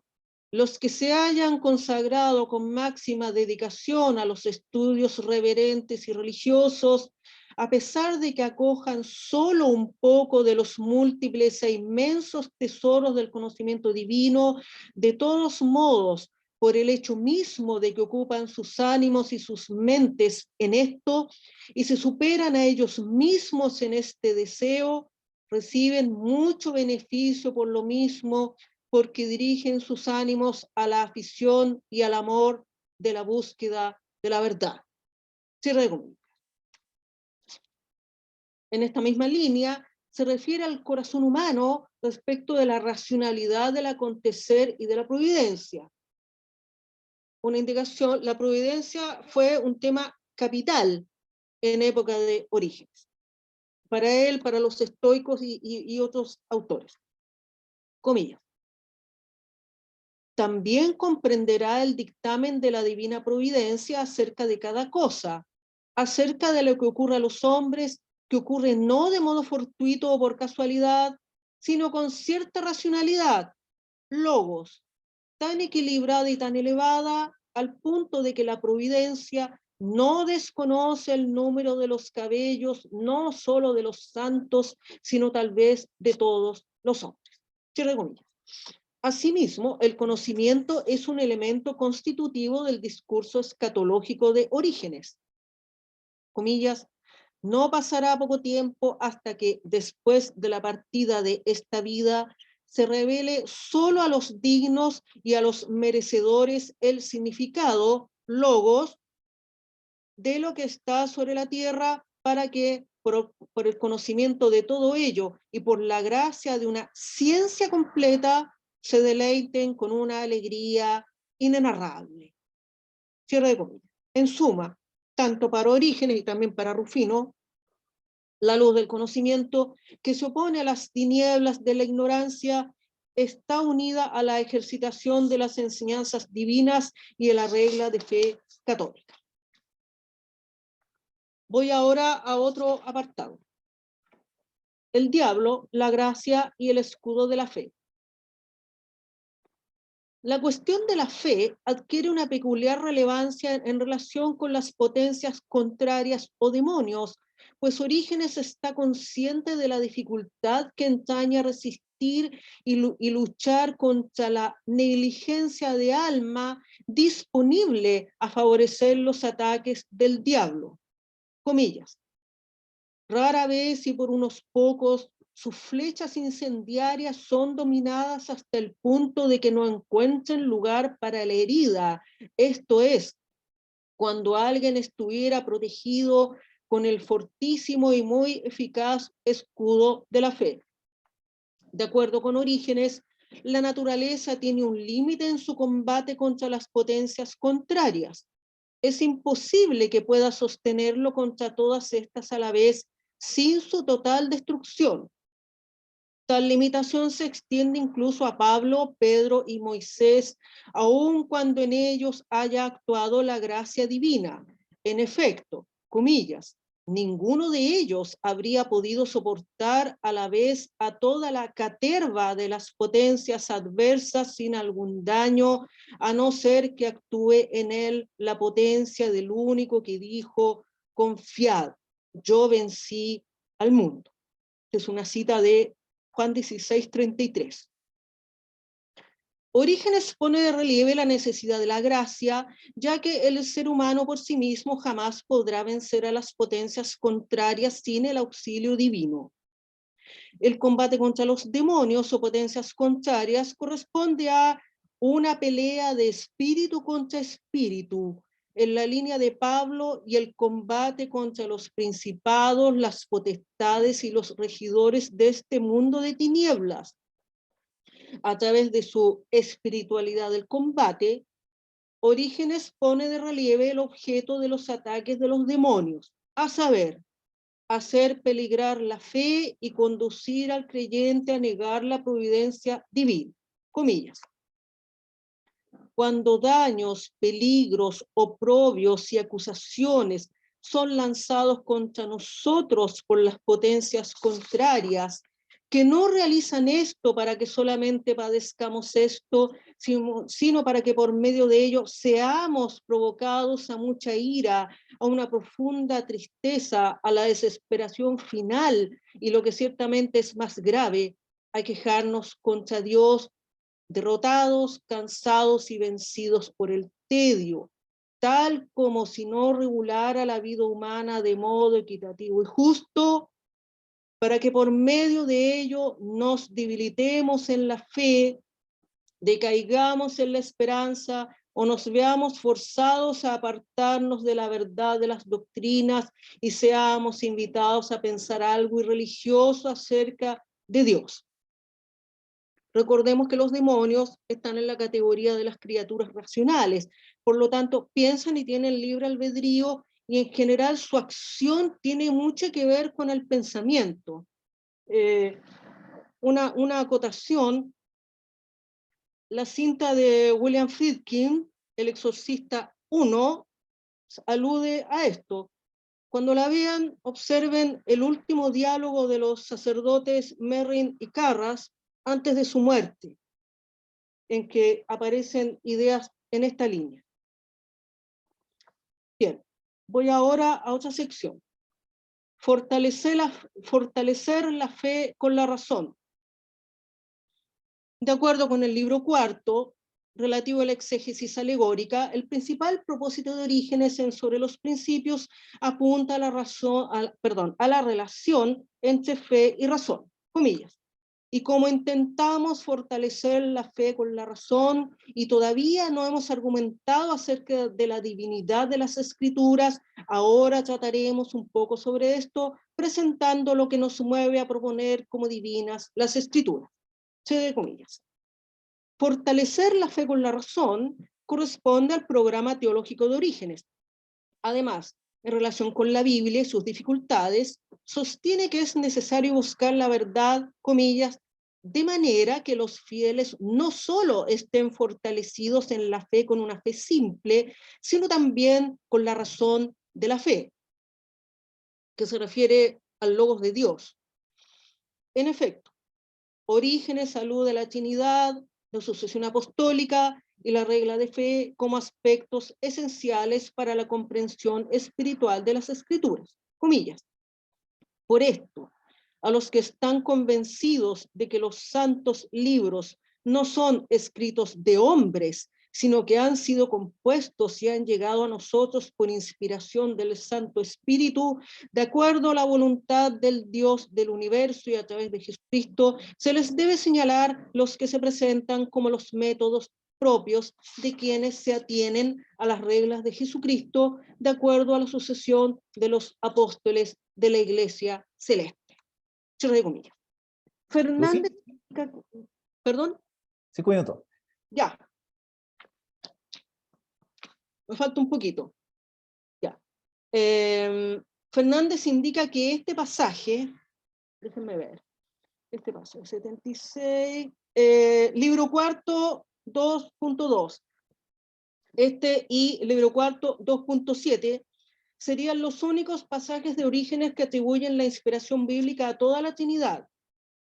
los que se hayan consagrado con máxima dedicación a los estudios reverentes y religiosos, a pesar de que acojan solo un poco de los múltiples e inmensos tesoros del conocimiento divino, de todos modos, por el hecho mismo de que ocupan sus ánimos y sus mentes en esto, y se superan a ellos mismos en este deseo, reciben mucho beneficio por lo mismo, porque dirigen sus ánimos a la afición y al amor de la búsqueda de la verdad. Cierre de comillas. En esta misma línea, se refiere al corazón humano respecto de la racionalidad del acontecer y de la providencia. Una indicación, la providencia fue un tema capital en época de Orígenes. Para él, para los estoicos y otros autores. Comillas. También comprenderá el dictamen de la divina providencia acerca de cada cosa, acerca de lo que ocurre a los hombres, que ocurre no de modo fortuito o por casualidad, sino con cierta racionalidad, logos, tan equilibrada y tan elevada al punto de que la providencia no desconoce el número de los cabellos, no solo de los santos, sino tal vez de todos los hombres. Cierre comillas. Asimismo, el conocimiento es un elemento constitutivo del discurso escatológico de Orígenes. Comillas, no pasará poco tiempo hasta que después de la partida de esta vida se revele solo a los dignos y a los merecedores el significado, logos, de lo que está sobre la tierra, para que por el conocimiento de todo ello y por la gracia de una ciencia completa se deleiten con una alegría inenarrable. Cierre de comillas. En suma, tanto para Orígenes y también para Rufino, la luz del conocimiento que se opone a las tinieblas de la ignorancia está unida a la ejercitación de las enseñanzas divinas y a la regla de fe católica. Voy ahora a otro apartado. el diablo, la gracia y el escudo de la fe. La cuestión de la fe adquiere una peculiar relevancia en relación con las potencias contrarias o demonios, pues Orígenes está consciente de la dificultad que entraña resistir y luchar contra la negligencia de alma disponible a favorecer los ataques del diablo. Comillas. Rara vez y por unos pocos, sus flechas incendiarias son dominadas hasta el punto de que no encuentren lugar para la herida. Esto es, cuando alguien estuviera protegido con el fortísimo y muy eficaz escudo de la fe. De acuerdo con Orígenes, la naturaleza tiene un límite en su combate contra las potencias contrarias. Es imposible que pueda sostenerlo contra todas estas a la vez sin su total destrucción. Tal limitación se extiende incluso a Pablo, Pedro y Moisés, aun cuando en ellos haya actuado la gracia divina. En efecto, comillas, ninguno de ellos habría podido soportar a la vez a toda la caterva de las potencias adversas sin algún daño, a no ser que actúe en él la potencia del único que dijo, confiad, yo vencí al mundo. Es una cita de Juan 16:33. Orígenes pone de relieve la necesidad de la gracia, ya que el ser humano por sí mismo jamás podrá vencer a las potencias contrarias sin el auxilio divino. El combate contra los demonios o potencias contrarias corresponde a una pelea de espíritu contra espíritu, en la línea de Pablo, y el combate contra los principados, las potestades y los regidores de este mundo de tinieblas. A través de su espiritualidad del combate, Orígenes pone de relieve el objeto de los ataques de los demonios, a saber, hacer peligrar la fe y conducir al creyente a negar la providencia divina. Comillas. Cuando daños, peligros, oprobios y acusaciones son lanzados contra nosotros por las potencias contrarias, que no realizan esto para que solamente padezcamos esto, sino para que por medio de ello seamos provocados a mucha ira, a una profunda tristeza, a la desesperación final, y lo que ciertamente es más grave, a quejarnos contra Dios, derrotados, cansados y vencidos por el tedio, tal como si no regulara la vida humana de modo equitativo y justo, para que por medio de ello nos debilitemos en la fe, decaigamos en la esperanza o nos veamos forzados a apartarnos de la verdad de las doctrinas y seamos invitados a pensar algo irreligioso acerca de Dios. Recordemos que los demonios están en la categoría de las criaturas racionales, por lo tanto piensan y tienen libre albedrío, y en general su acción tiene mucho que ver con el pensamiento. Una acotación, la cinta de William Friedkin, El Exorcista 1, alude a esto. Cuando la vean, observen el último diálogo de los sacerdotes Merrin y Carras antes de su muerte, en que aparecen ideas en esta línea. Bien, voy ahora a otra sección. Fortalecer la fe con la razón. De acuerdo con el libro cuarto, relativo a la exégesis alegórica, el principal propósito de Orígenes en Sobre los Principios apunta a la relación entre fe y razón, comillas. Y como intentamos fortalecer la fe con la razón y todavía no hemos argumentado acerca de la divinidad de las Escrituras, ahora trataremos un poco sobre esto, presentando lo que nos mueve a proponer como divinas las Escrituras. De comillas. Fortalecer la fe con la razón corresponde al programa teológico de Orígenes. Además, en relación con la Biblia y sus dificultades, sostiene que es necesario buscar la verdad, comillas, de manera que los fieles no solo estén fortalecidos en la fe con una fe simple, sino también con la razón de la fe, que se refiere al logos de Dios. En efecto, Orígenes saluda a la Trinidad, la sucesión apostólica y la regla de fe como aspectos esenciales para la comprensión espiritual de las Escrituras. Comillas. Por esto, a los que están convencidos de que los santos libros no son escritos de hombres, sino que han sido compuestos y han llegado a nosotros por inspiración del Santo Espíritu, de acuerdo a la voluntad del Dios del universo y a través de Jesucristo, se les debe señalar los que se presentan como los métodos propios de quienes se atienen a las reglas de Jesucristo, de acuerdo a la sucesión de los apóstoles de la Iglesia Celeste. Cierre de comillas. Fernández, perdón. 5 minutos. Ya. Me falta un poquito. Ya. Fernández indica que este pasaje, déjenme ver, este pasaje, 76, libro cuarto 2.2, y libro cuarto 2.7, serían los únicos pasajes de Orígenes que atribuyen la inspiración bíblica a toda la Trinidad.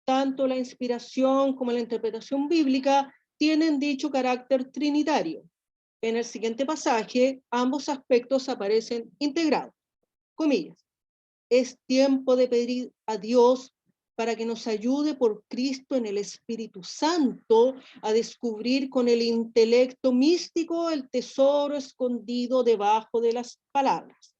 Tanto la inspiración como la interpretación bíblica tienen dicho carácter trinitario. En el siguiente pasaje, ambos aspectos aparecen integrados. Comillas. Es tiempo de pedir a Dios para que nos ayude por Cristo en el Espíritu Santo a descubrir con el intelecto místico el tesoro escondido debajo de las palabras.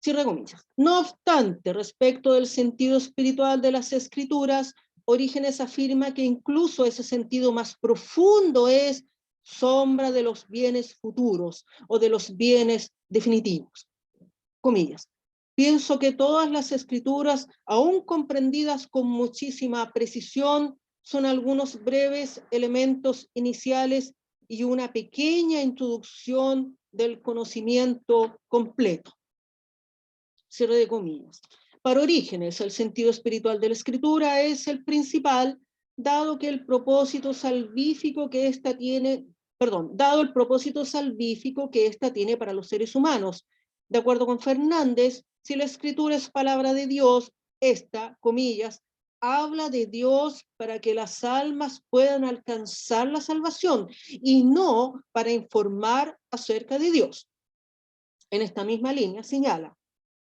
Cierre comillas. No obstante, respecto del sentido espiritual de las Escrituras, Orígenes afirma que incluso ese sentido más profundo es sombra de los bienes futuros o de los bienes definitivos. Comillas. Pienso que todas las Escrituras, aún comprendidas con muchísima precisión, son algunos breves elementos iniciales y una pequeña introducción del conocimiento completo. Cierre de comillas. Para Orígenes, el sentido espiritual de la Escritura es el principal, dado el propósito salvífico que ésta tiene para los seres humanos. De acuerdo con Fernández, si la Escritura es palabra de Dios, esta, comillas, habla de Dios para que las almas puedan alcanzar la salvación y no para informar acerca de Dios. En esta misma línea señala: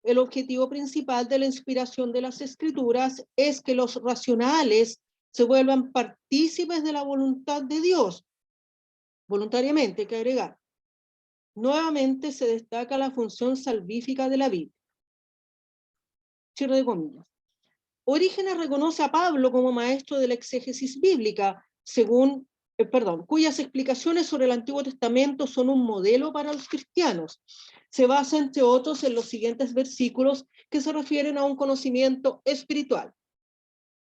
el objetivo principal de la inspiración de las Escrituras es que los racionales se vuelvan partícipes de la voluntad de Dios. Voluntariamente, hay que agregar. Nuevamente se destaca la función salvífica de la Biblia. Cierre de comillas. Orígenes reconoce a Pablo como maestro de la exégesis bíblica, cuyas explicaciones sobre el Antiguo Testamento son un modelo para los cristianos. Se basa, entre otros, en los siguientes versículos que se refieren a un conocimiento espiritual.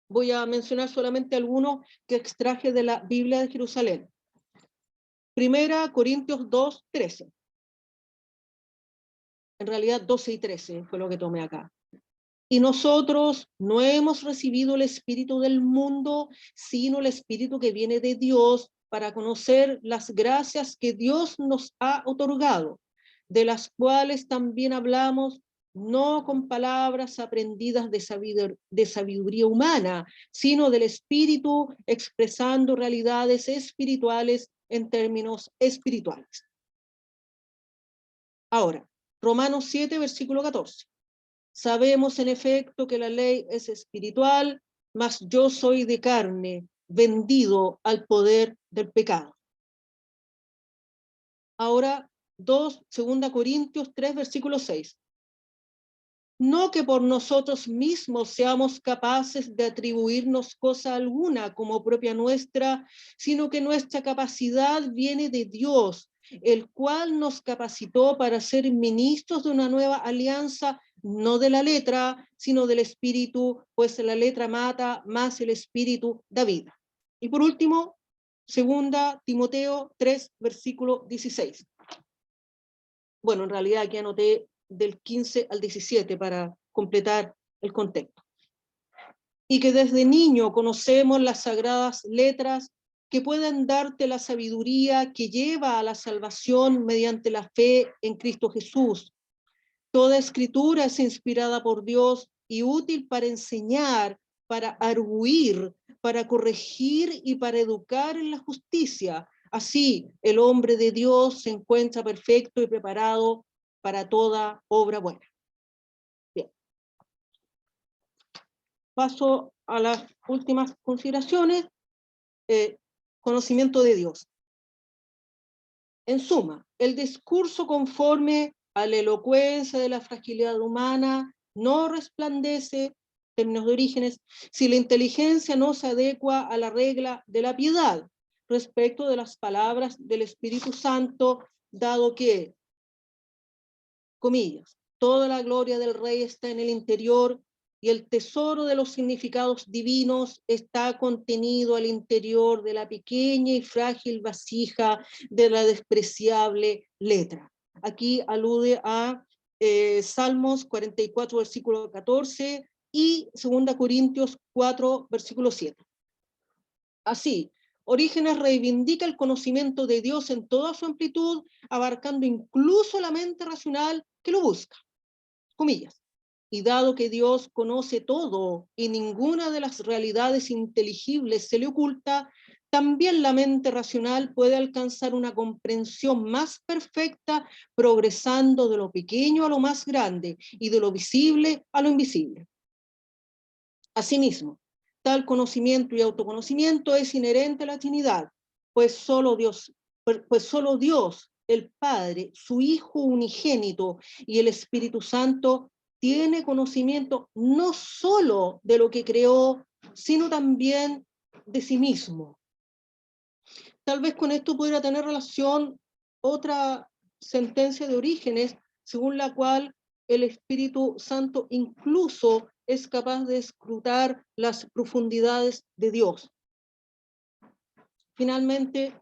Voy a mencionar solamente algunos que extraje de la Biblia de Jerusalén. 1 Corintios 2:13. En realidad 12 y 13 fue lo que tomé acá. Y nosotros no hemos recibido el espíritu del mundo, sino el espíritu que viene de Dios, para conocer las gracias que Dios nos ha otorgado, de las cuales también hablamos, no con palabras aprendidas de sabiduría humana, sino del espíritu, expresando realidades espirituales en términos espirituales. Ahora, Romanos 7, versículo 14. Sabemos en efecto que la ley es espiritual, mas yo soy de carne, vendido al poder del pecado. Ahora, 2 Corintios 3, versículo 6. No que por nosotros mismos seamos capaces de atribuirnos cosa alguna como propia nuestra, sino que nuestra capacidad viene de Dios, el cual nos capacitó para ser ministros de una nueva alianza, no de la letra, sino del espíritu, pues la letra mata, más el espíritu da vida. Y por último, 2 Timoteo 3, versículo 16. Bueno, en realidad aquí anoté del 15 al 17 para completar el contexto. Y que desde niño conocemos las sagradas letras que pueden darte la sabiduría que lleva a la salvación mediante la fe en Cristo Jesús. Toda escritura es inspirada por Dios y útil para enseñar, para arguir, para corregir y para educar en la justicia. Así, el hombre de Dios se encuentra perfecto y preparado para toda obra buena. Bien. Paso a las últimas consideraciones. Conocimiento de Dios. En suma, el discurso conforme a la elocuencia de la fragilidad humana no resplandece, términos de Orígenes, si la inteligencia no se adecua a la regla de la piedad respecto de las palabras del Espíritu Santo, dado que, comillas, toda la gloria del Rey está en el interior y el tesoro de los significados divinos está contenido al interior de la pequeña y frágil vasija de la despreciable letra. Aquí alude a Salmos 44, versículo 14 y 2 Corintios 4, versículo 7. Así, Orígenes reivindica el conocimiento de Dios en toda su amplitud, abarcando incluso la mente racional que lo busca. Comillas. Y dado que Dios conoce todo y ninguna de las realidades inteligibles se le oculta, también la mente racional puede alcanzar una comprensión más perfecta, progresando de lo pequeño a lo más grande y de lo visible a lo invisible. Asimismo, tal conocimiento y autoconocimiento es inherente a la Trinidad, pues solo Dios, el Padre, su Hijo unigénito y el Espíritu Santo tiene conocimiento no solo de lo que creó, sino también de sí mismo. Tal vez con esto pudiera tener relación otra sentencia de Orígenes, según la cual el Espíritu Santo incluso es capaz de escrutar las profundidades de Dios. Finalmente,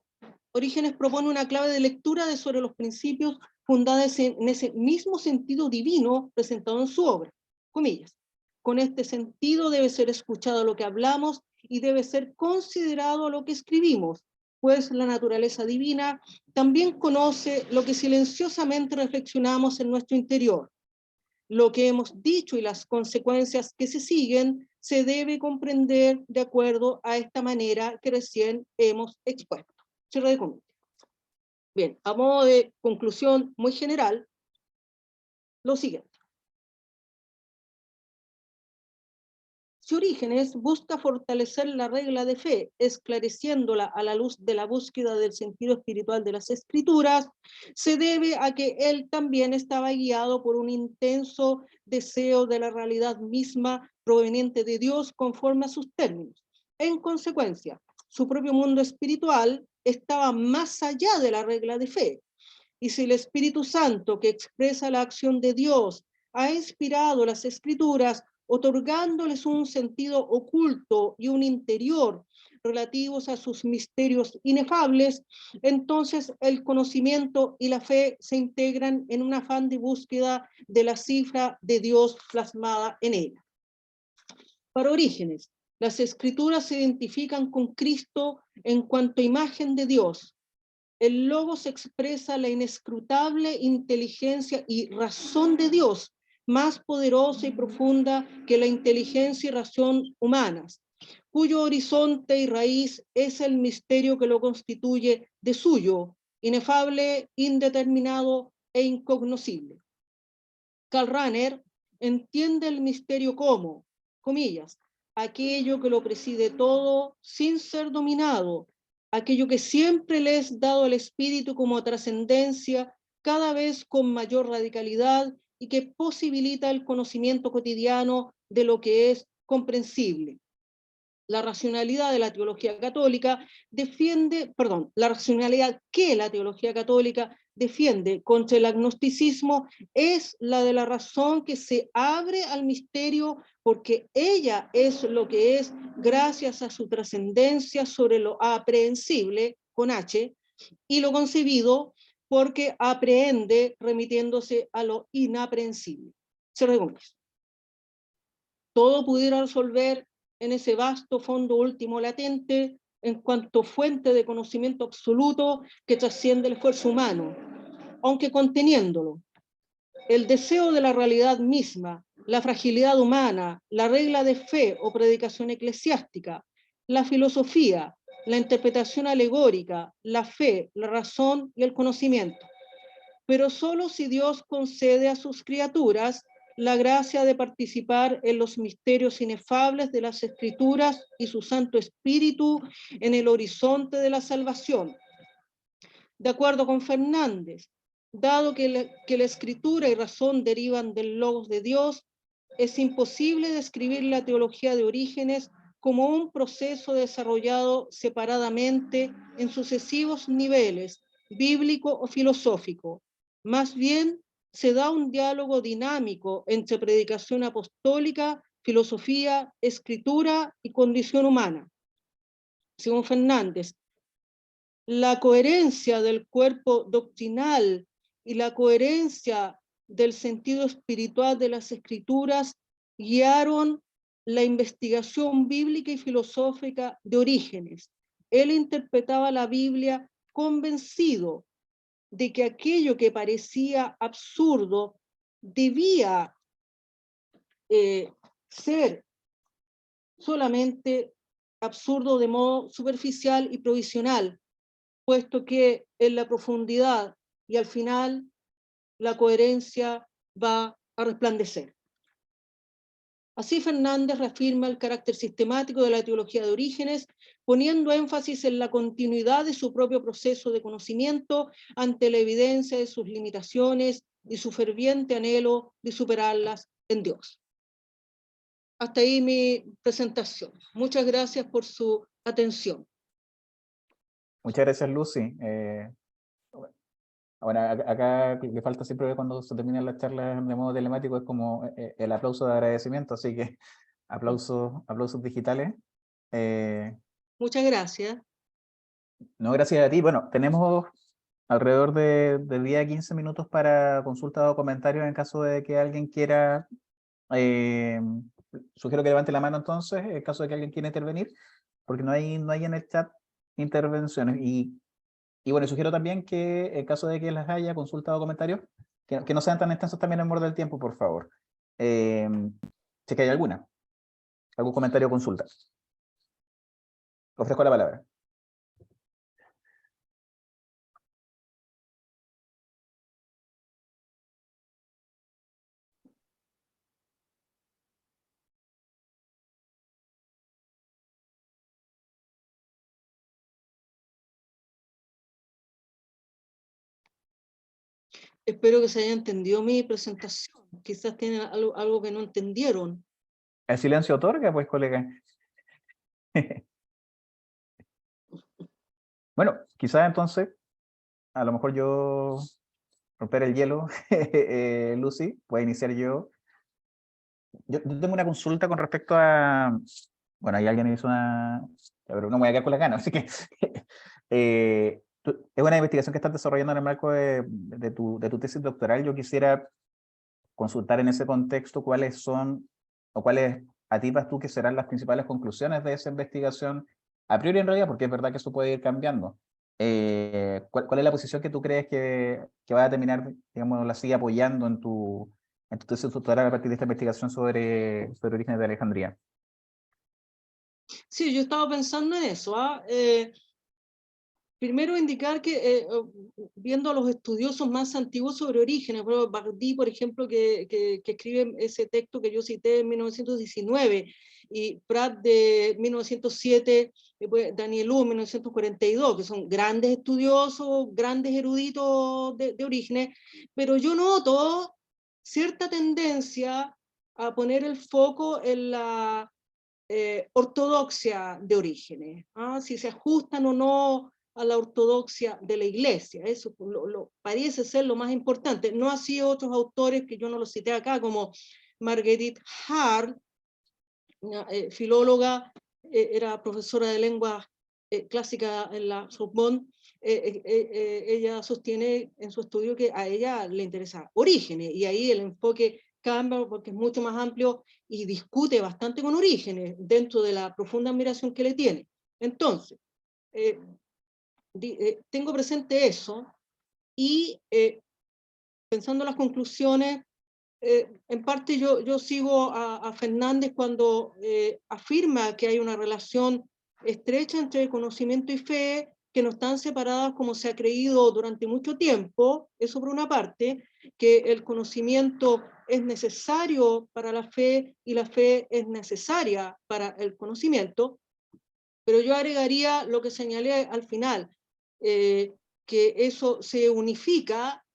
Orígenes propone una clave de lectura sobre los principios fundados en ese mismo sentido divino presentado en su obra. Comillas. Con este sentido debe ser escuchado lo que hablamos y debe ser considerado lo que escribimos, pues la naturaleza divina también conoce lo que silenciosamente reflexionamos en nuestro interior. Lo que hemos dicho y las consecuencias que se siguen se debe comprender de acuerdo a esta manera que recién hemos expuesto. Cierre de comillas. Bien, a modo de conclusión muy general, lo siguiente. Si Orígenes busca fortalecer la regla de fe, esclareciéndola a la luz de la búsqueda del sentido espiritual de las Escrituras, se debe a que él también estaba guiado por un intenso deseo de la realidad misma proveniente de Dios conforme a sus términos. En consecuencia, su propio mundo espiritual estaba más allá de la regla de fe. Y si el Espíritu Santo, que expresa la acción de Dios, ha inspirado las Escrituras, otorgándoles un sentido oculto y un interior relativos a sus misterios inefables, entonces el conocimiento y la fe se integran en un afán de búsqueda de la cifra de Dios plasmada en ella. Para Orígenes, las Escrituras se identifican con Cristo en cuanto a imagen de Dios. El Logos expresa la inescrutable inteligencia y razón de Dios, más poderosa y profunda que la inteligencia y razón humanas, cuyo horizonte y raíz es el misterio que lo constituye de suyo, inefable, indeterminado e incognoscible. Karl Rahner entiende el misterio como, comillas, aquello que lo preside todo sin ser dominado, aquello que siempre le es dado al espíritu como trascendencia, cada vez con mayor radicalidad y que posibilita el conocimiento cotidiano de lo que es comprensible. La racionalidad de la teología católica la racionalidad que la teología católica defiende contra el agnosticismo es la de la razón que se abre al misterio porque ella es lo que es gracias a su trascendencia sobre lo aprehensible, con H, y lo concebido porque aprehende remitiéndose a lo inaprehensible. Todo pudiera resolver en ese vasto fondo último latente en cuanto fuente de conocimiento absoluto que trasciende el esfuerzo humano, aunque conteniéndolo. El deseo de la realidad misma la fragilidad humana, la regla de fe o predicación eclesiástica, la filosofía, la interpretación alegórica, la fe, la razón y el conocimiento. Pero solo si Dios concede a sus criaturas la gracia de participar en los misterios inefables de las Escrituras y su Santo Espíritu en el horizonte de la salvación. De acuerdo con Fernández, dado que la Escritura y razón derivan del Logos de Dios, es imposible describir la teología de Orígenes como un proceso desarrollado separadamente en sucesivos niveles, bíblico o filosófico. Más bien, se da un diálogo dinámico entre predicación apostólica, filosofía, escritura y condición humana. Según Fernández, la coherencia del cuerpo doctrinal y la coherencia del sentido espiritual de las Escrituras guiaron la investigación bíblica y filosófica de Orígenes. Él interpretaba la Biblia convencido de que aquello que parecía absurdo debía ser solamente absurdo de modo superficial y provisional, puesto que en la profundidad y al final la coherencia va a resplandecer. Así Fernández reafirma el carácter sistemático de la teología de Orígenes, poniendo énfasis en la continuidad de su propio proceso de conocimiento ante la evidencia de sus limitaciones y su ferviente anhelo de superarlas en Dios. Hasta ahí mi presentación. Muchas gracias por su atención. Muchas gracias, Lucy. Bueno, acá le falta siempre cuando se terminan las charlas de modo telemático, es como el aplauso de agradecimiento, así que aplausos digitales. Muchas gracias. No, gracias a ti. Bueno, tenemos alrededor de 10 a 15 minutos para consultas o comentarios en caso de que alguien quiera. Sugiero que levante la mano entonces, en caso de que alguien quiera intervenir, porque no hay en el chat intervenciones. Y bueno, sugiero también que en caso de que las haya, consultas o comentarios, que no sean tan extensos también en borde del tiempo, por favor. Si es que hay algún comentario o consulta. Ofrezco la palabra. Espero que se haya entendido mi presentación. Quizás tienen algo que no entendieron. El silencio otorga, pues, colega. Bueno, quizás entonces, a lo mejor yo romper el hielo, Lucy, voy a iniciar yo. Yo tengo una consulta con respecto a, bueno, ahí alguien hizo una, pero no me voy a quedar con las ganas, así que es una investigación que estás desarrollando en el marco de tu tesis doctoral. Yo quisiera consultar en ese contexto cuáles son, o cuáles atipas tú que serán las principales conclusiones de esa investigación, a priori en realidad, porque es verdad que eso puede ir cambiando. ¿Cuál es la posición que tú crees que va a terminar, digamos, la sigue apoyando en tu tesis doctoral a partir de esta investigación sobre orígenes de Alejandría? Sí, yo estaba pensando en eso. Primero indicar que viendo a los estudiosos más antiguos sobre Orígenes, Bardi, por ejemplo, que escribe ese texto que yo cité en 1919, y Pratt de 1907, Danielou en 1942, que son grandes estudiosos, grandes eruditos de Orígenes, pero yo noto cierta tendencia a poner el foco en la ortodoxia de Orígenes, si se ajustan o no a la ortodoxia de la Iglesia. Eso parece ser lo más importante. No así otros autores que yo no los cité acá, como Marguerite Hart, una filóloga, era profesora de lengua clásica en la Sorbonne. Ella sostiene en su estudio que a ella le interesa Orígenes, y ahí el enfoque cambia porque es mucho más amplio y discute bastante con Orígenes dentro de la profunda admiración que le tiene. Entonces, tengo presente eso, y pensando en las conclusiones, en parte yo sigo a Fernández cuando afirma que hay una relación estrecha entre conocimiento y fe, que no están separadas como se ha creído durante mucho tiempo, eso por una parte, que el conocimiento es necesario para la fe y la fe es necesaria para el conocimiento, pero yo agregaría lo que señalé al final, que eso se unifica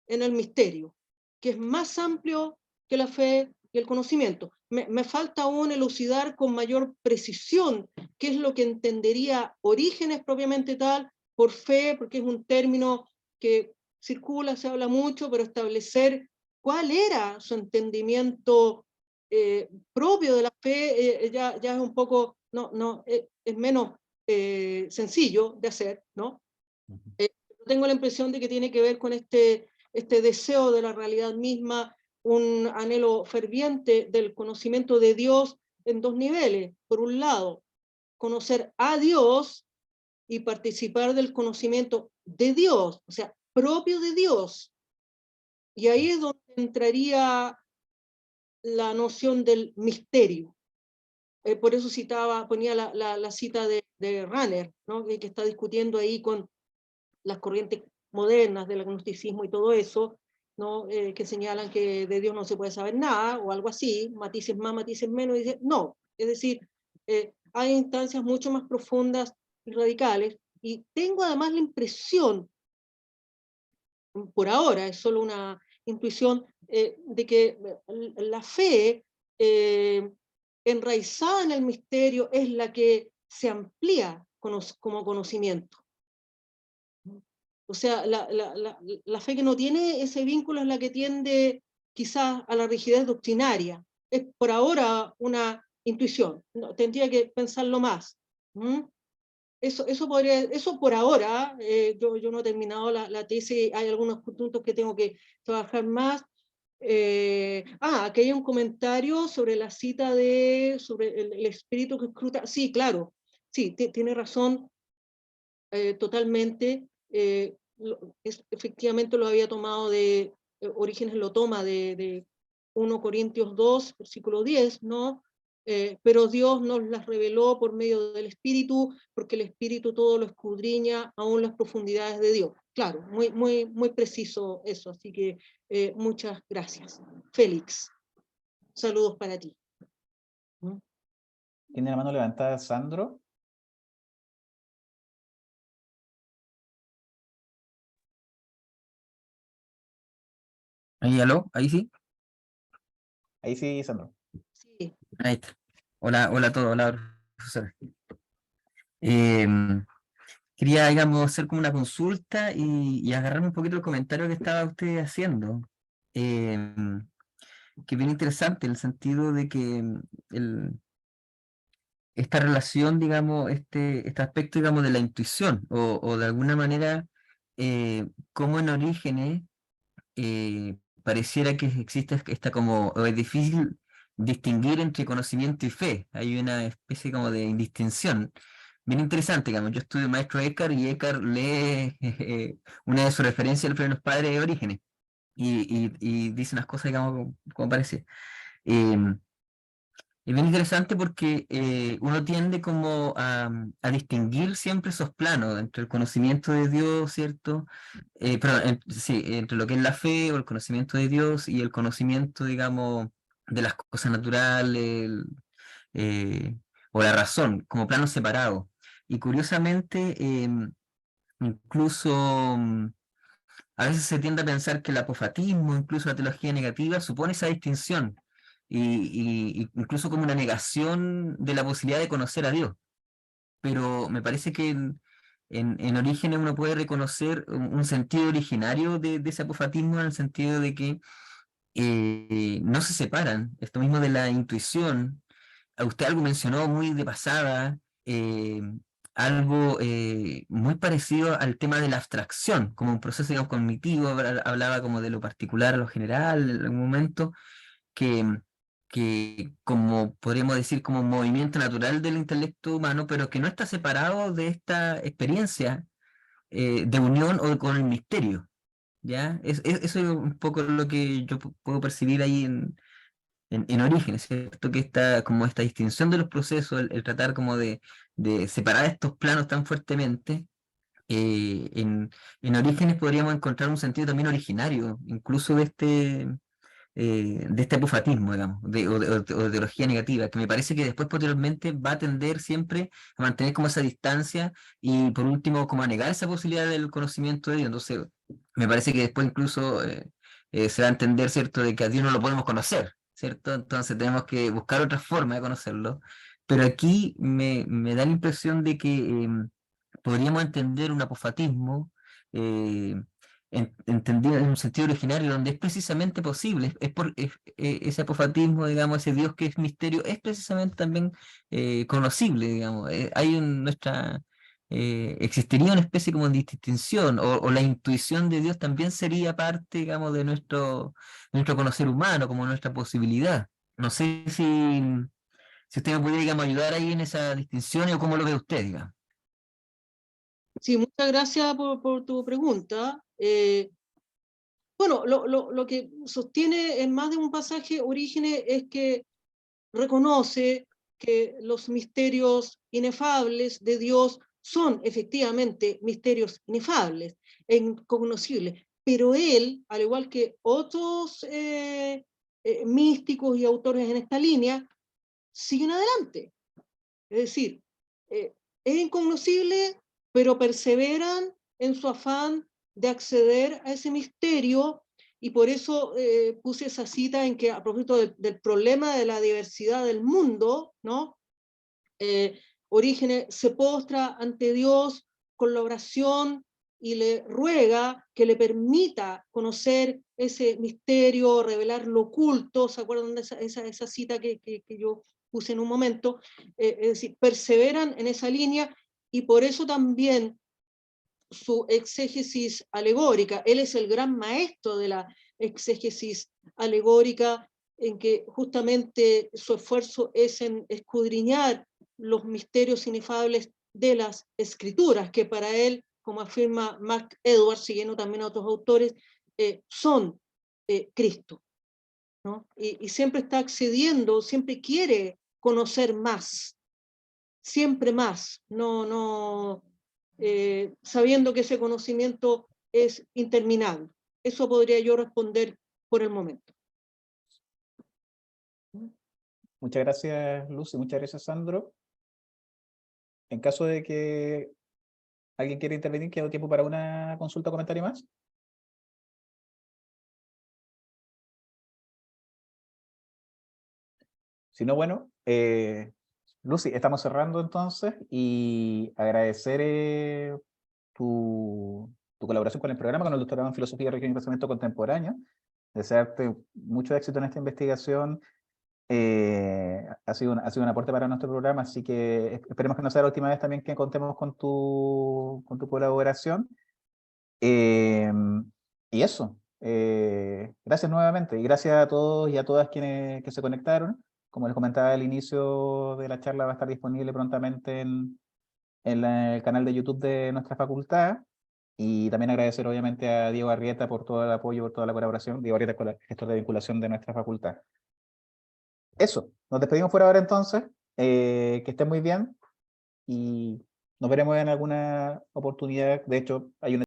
en el misterio, que es más amplio que la fe y el conocimiento. Me falta aún elucidar con mayor precisión qué es lo que entendería Orígenes propiamente tal por fe, porque es un término que circula, se habla mucho, pero establecer cuál era su entendimiento propio de la fe ya es un poco, es menos sencillo de hacer, ¿no? Tengo la impresión de que tiene que ver con este deseo de la realidad misma, un anhelo ferviente del conocimiento de Dios en dos niveles. Por un lado, conocer a Dios y participar del conocimiento de Dios, o sea, propio de Dios. Y ahí es donde entraría la noción del misterio. Por eso ponía la cita de Runner, ¿no? Que está discutiendo ahí con las corrientes modernas del agnosticismo y todo eso, ¿no? Que señalan que de Dios no se puede saber nada, o algo así, matices más, matices menos, y dice, no, es decir, hay instancias mucho más profundas y radicales, y tengo además la impresión, por ahora, es solo una intuición, de que la fe enraizada en el misterio es la que se amplía como conocimiento. O sea, la fe que no tiene ese vínculo es la que tiende quizás a la rigidez doctrinaria. Es por ahora una intuición, no, tendría que pensarlo más. ¿Mm? Eso por ahora, yo no he terminado la tesis, hay algunos puntos que tengo que trabajar más. Aquí hay un comentario sobre la cita sobre el espíritu que escruta. Sí, claro, sí, tiene razón totalmente. Efectivamente lo había tomado Orígenes lo toma de 1 Corintios 2, versículo 10, ¿no? Pero Dios nos las reveló por medio del Espíritu, porque el Espíritu todo lo escudriña, aún las profundidades de Dios. Claro, muy preciso eso, así que muchas gracias. Félix, saludos para ti. ¿Mm? Tiene la mano levantada Sandro. Ahí, aló, ahí sí. Ahí sí, Sandro. Sí. Ahí está. Hola, hola a todos, hola, profesor. Quería, digamos, hacer como una consulta y agarrarme un poquito el comentario que estaba usted haciendo. Que es bien interesante en el sentido de que esta relación, digamos, este aspecto, digamos, de la intuición, o de alguna manera, como en Orígenes, pareciera que existe esta como, o es difícil distinguir entre conocimiento y fe. Hay una especie como de indistinción. Bien interesante, digamos. Yo estudio maestro Eckhart y Eckhart lee una de sus referencias al Primeros Padres de Orígenes y dice unas cosas, digamos, como parece. Es bien interesante porque uno tiende como a distinguir siempre esos planos entre el conocimiento de Dios, ¿cierto? Perdón, sí, entre lo que es la fe o el conocimiento de Dios y el conocimiento, digamos, de las cosas naturales eh, o la razón, como planos separados. Y curiosamente, incluso a veces se tiende a pensar que el apofatismo, incluso la teología negativa, supone esa distinción y incluso como una negación de la posibilidad de conocer a Dios. Pero me parece que en Orígenes uno puede reconocer un sentido originario de ese apofatismo en el sentido de que no se separan. Esto mismo de la intuición, a usted algo mencionó muy de pasada, algo muy parecido al tema de la abstracción, como un proceso, digamos, cognitivo, hablaba como de lo particular a lo general en algún momento, que, que como podríamos decir, como un movimiento natural del intelecto humano, pero que no está separado de esta experiencia de unión o con el misterio. ¿ya? Eso es un poco lo que yo puedo percibir ahí en Orígenes, ¿cierto? Que como esta distinción de los procesos, el tratar como de separar estos planos tan fuertemente, en Orígenes podríamos encontrar un sentido también originario, incluso de este apofatismo, digamos, o de teología negativa, que me parece que después posteriormente va a tender siempre a mantener como esa distancia y por último como a negar esa posibilidad del conocimiento de Dios. Entonces, me parece que después incluso se va a entender, ¿cierto?, de que a Dios no lo podemos conocer, ¿cierto? Entonces tenemos que buscar otra forma de conocerlo. Pero aquí me da la impresión de que podríamos entender un apofatismo eh, entendido en un sentido originario donde es precisamente posible, ese apofatismo, digamos, ese Dios que es misterio, es precisamente también conocible, digamos. Existiría una especie como de distinción, o la intuición de Dios también sería parte, digamos, de nuestro conocer humano, como nuestra posibilidad. No sé si usted me puede, digamos, ayudar ahí en esa distinción o cómo lo ve usted, digamos. Sí, muchas gracias por tu pregunta. Bueno, lo que sostiene en más de un pasaje Orígenes es que reconoce que los misterios inefables de Dios son efectivamente misterios inefables e incognoscibles, pero él, al igual que otros místicos y autores en esta línea, siguen adelante. Es decir, es incognoscible, pero perseveran en su afán de acceder a ese misterio, y por eso puse esa cita en que, a propósito del problema de la diversidad del mundo, ¿no? Orígenes se postra ante Dios con la oración y le ruega que le permita conocer ese misterio, revelar lo oculto. ¿Se acuerdan de esa cita que yo puse en un momento? Es decir, perseveran en esa línea, y por eso también su exégesis alegórica. Él es el gran maestro de la exégesis alegórica, en que justamente su esfuerzo es en escudriñar los misterios inefables de las escrituras, que para él, como afirma Mark Edwards, siguiendo también a otros autores, son Cristo, ¿no? Y siempre está accediendo, siempre quiere conocer más, siempre más, sabiendo que ese conocimiento es interminable. Eso podría yo responder por el momento. Muchas gracias, Lucy. Muchas gracias, Sandro. En caso de que alguien quiera intervenir, ¿queda tiempo para una consulta o comentario más? Si no, bueno, Lucy, estamos cerrando entonces y agradecer tu colaboración con el programa, con el doctorado en Filosofía, Religión y Pensamiento Contemporáneo. Desearte mucho éxito en esta investigación. Ha sido un aporte para nuestro programa, así que esperemos que no sea la última vez también que contemos con tu colaboración. Y eso, gracias nuevamente y gracias a todos y a todas quienes que se conectaron. Como les comentaba al inicio de la charla, va a estar disponible prontamente en el canal de YouTube de nuestra facultad. Y también agradecer obviamente a Diego Arrieta por todo el apoyo, por toda la colaboración. Diego Arrieta, gestor de vinculación de nuestra facultad. Eso, nos despedimos por ahora entonces. Que estén muy bien y nos veremos en alguna oportunidad. De hecho, hay una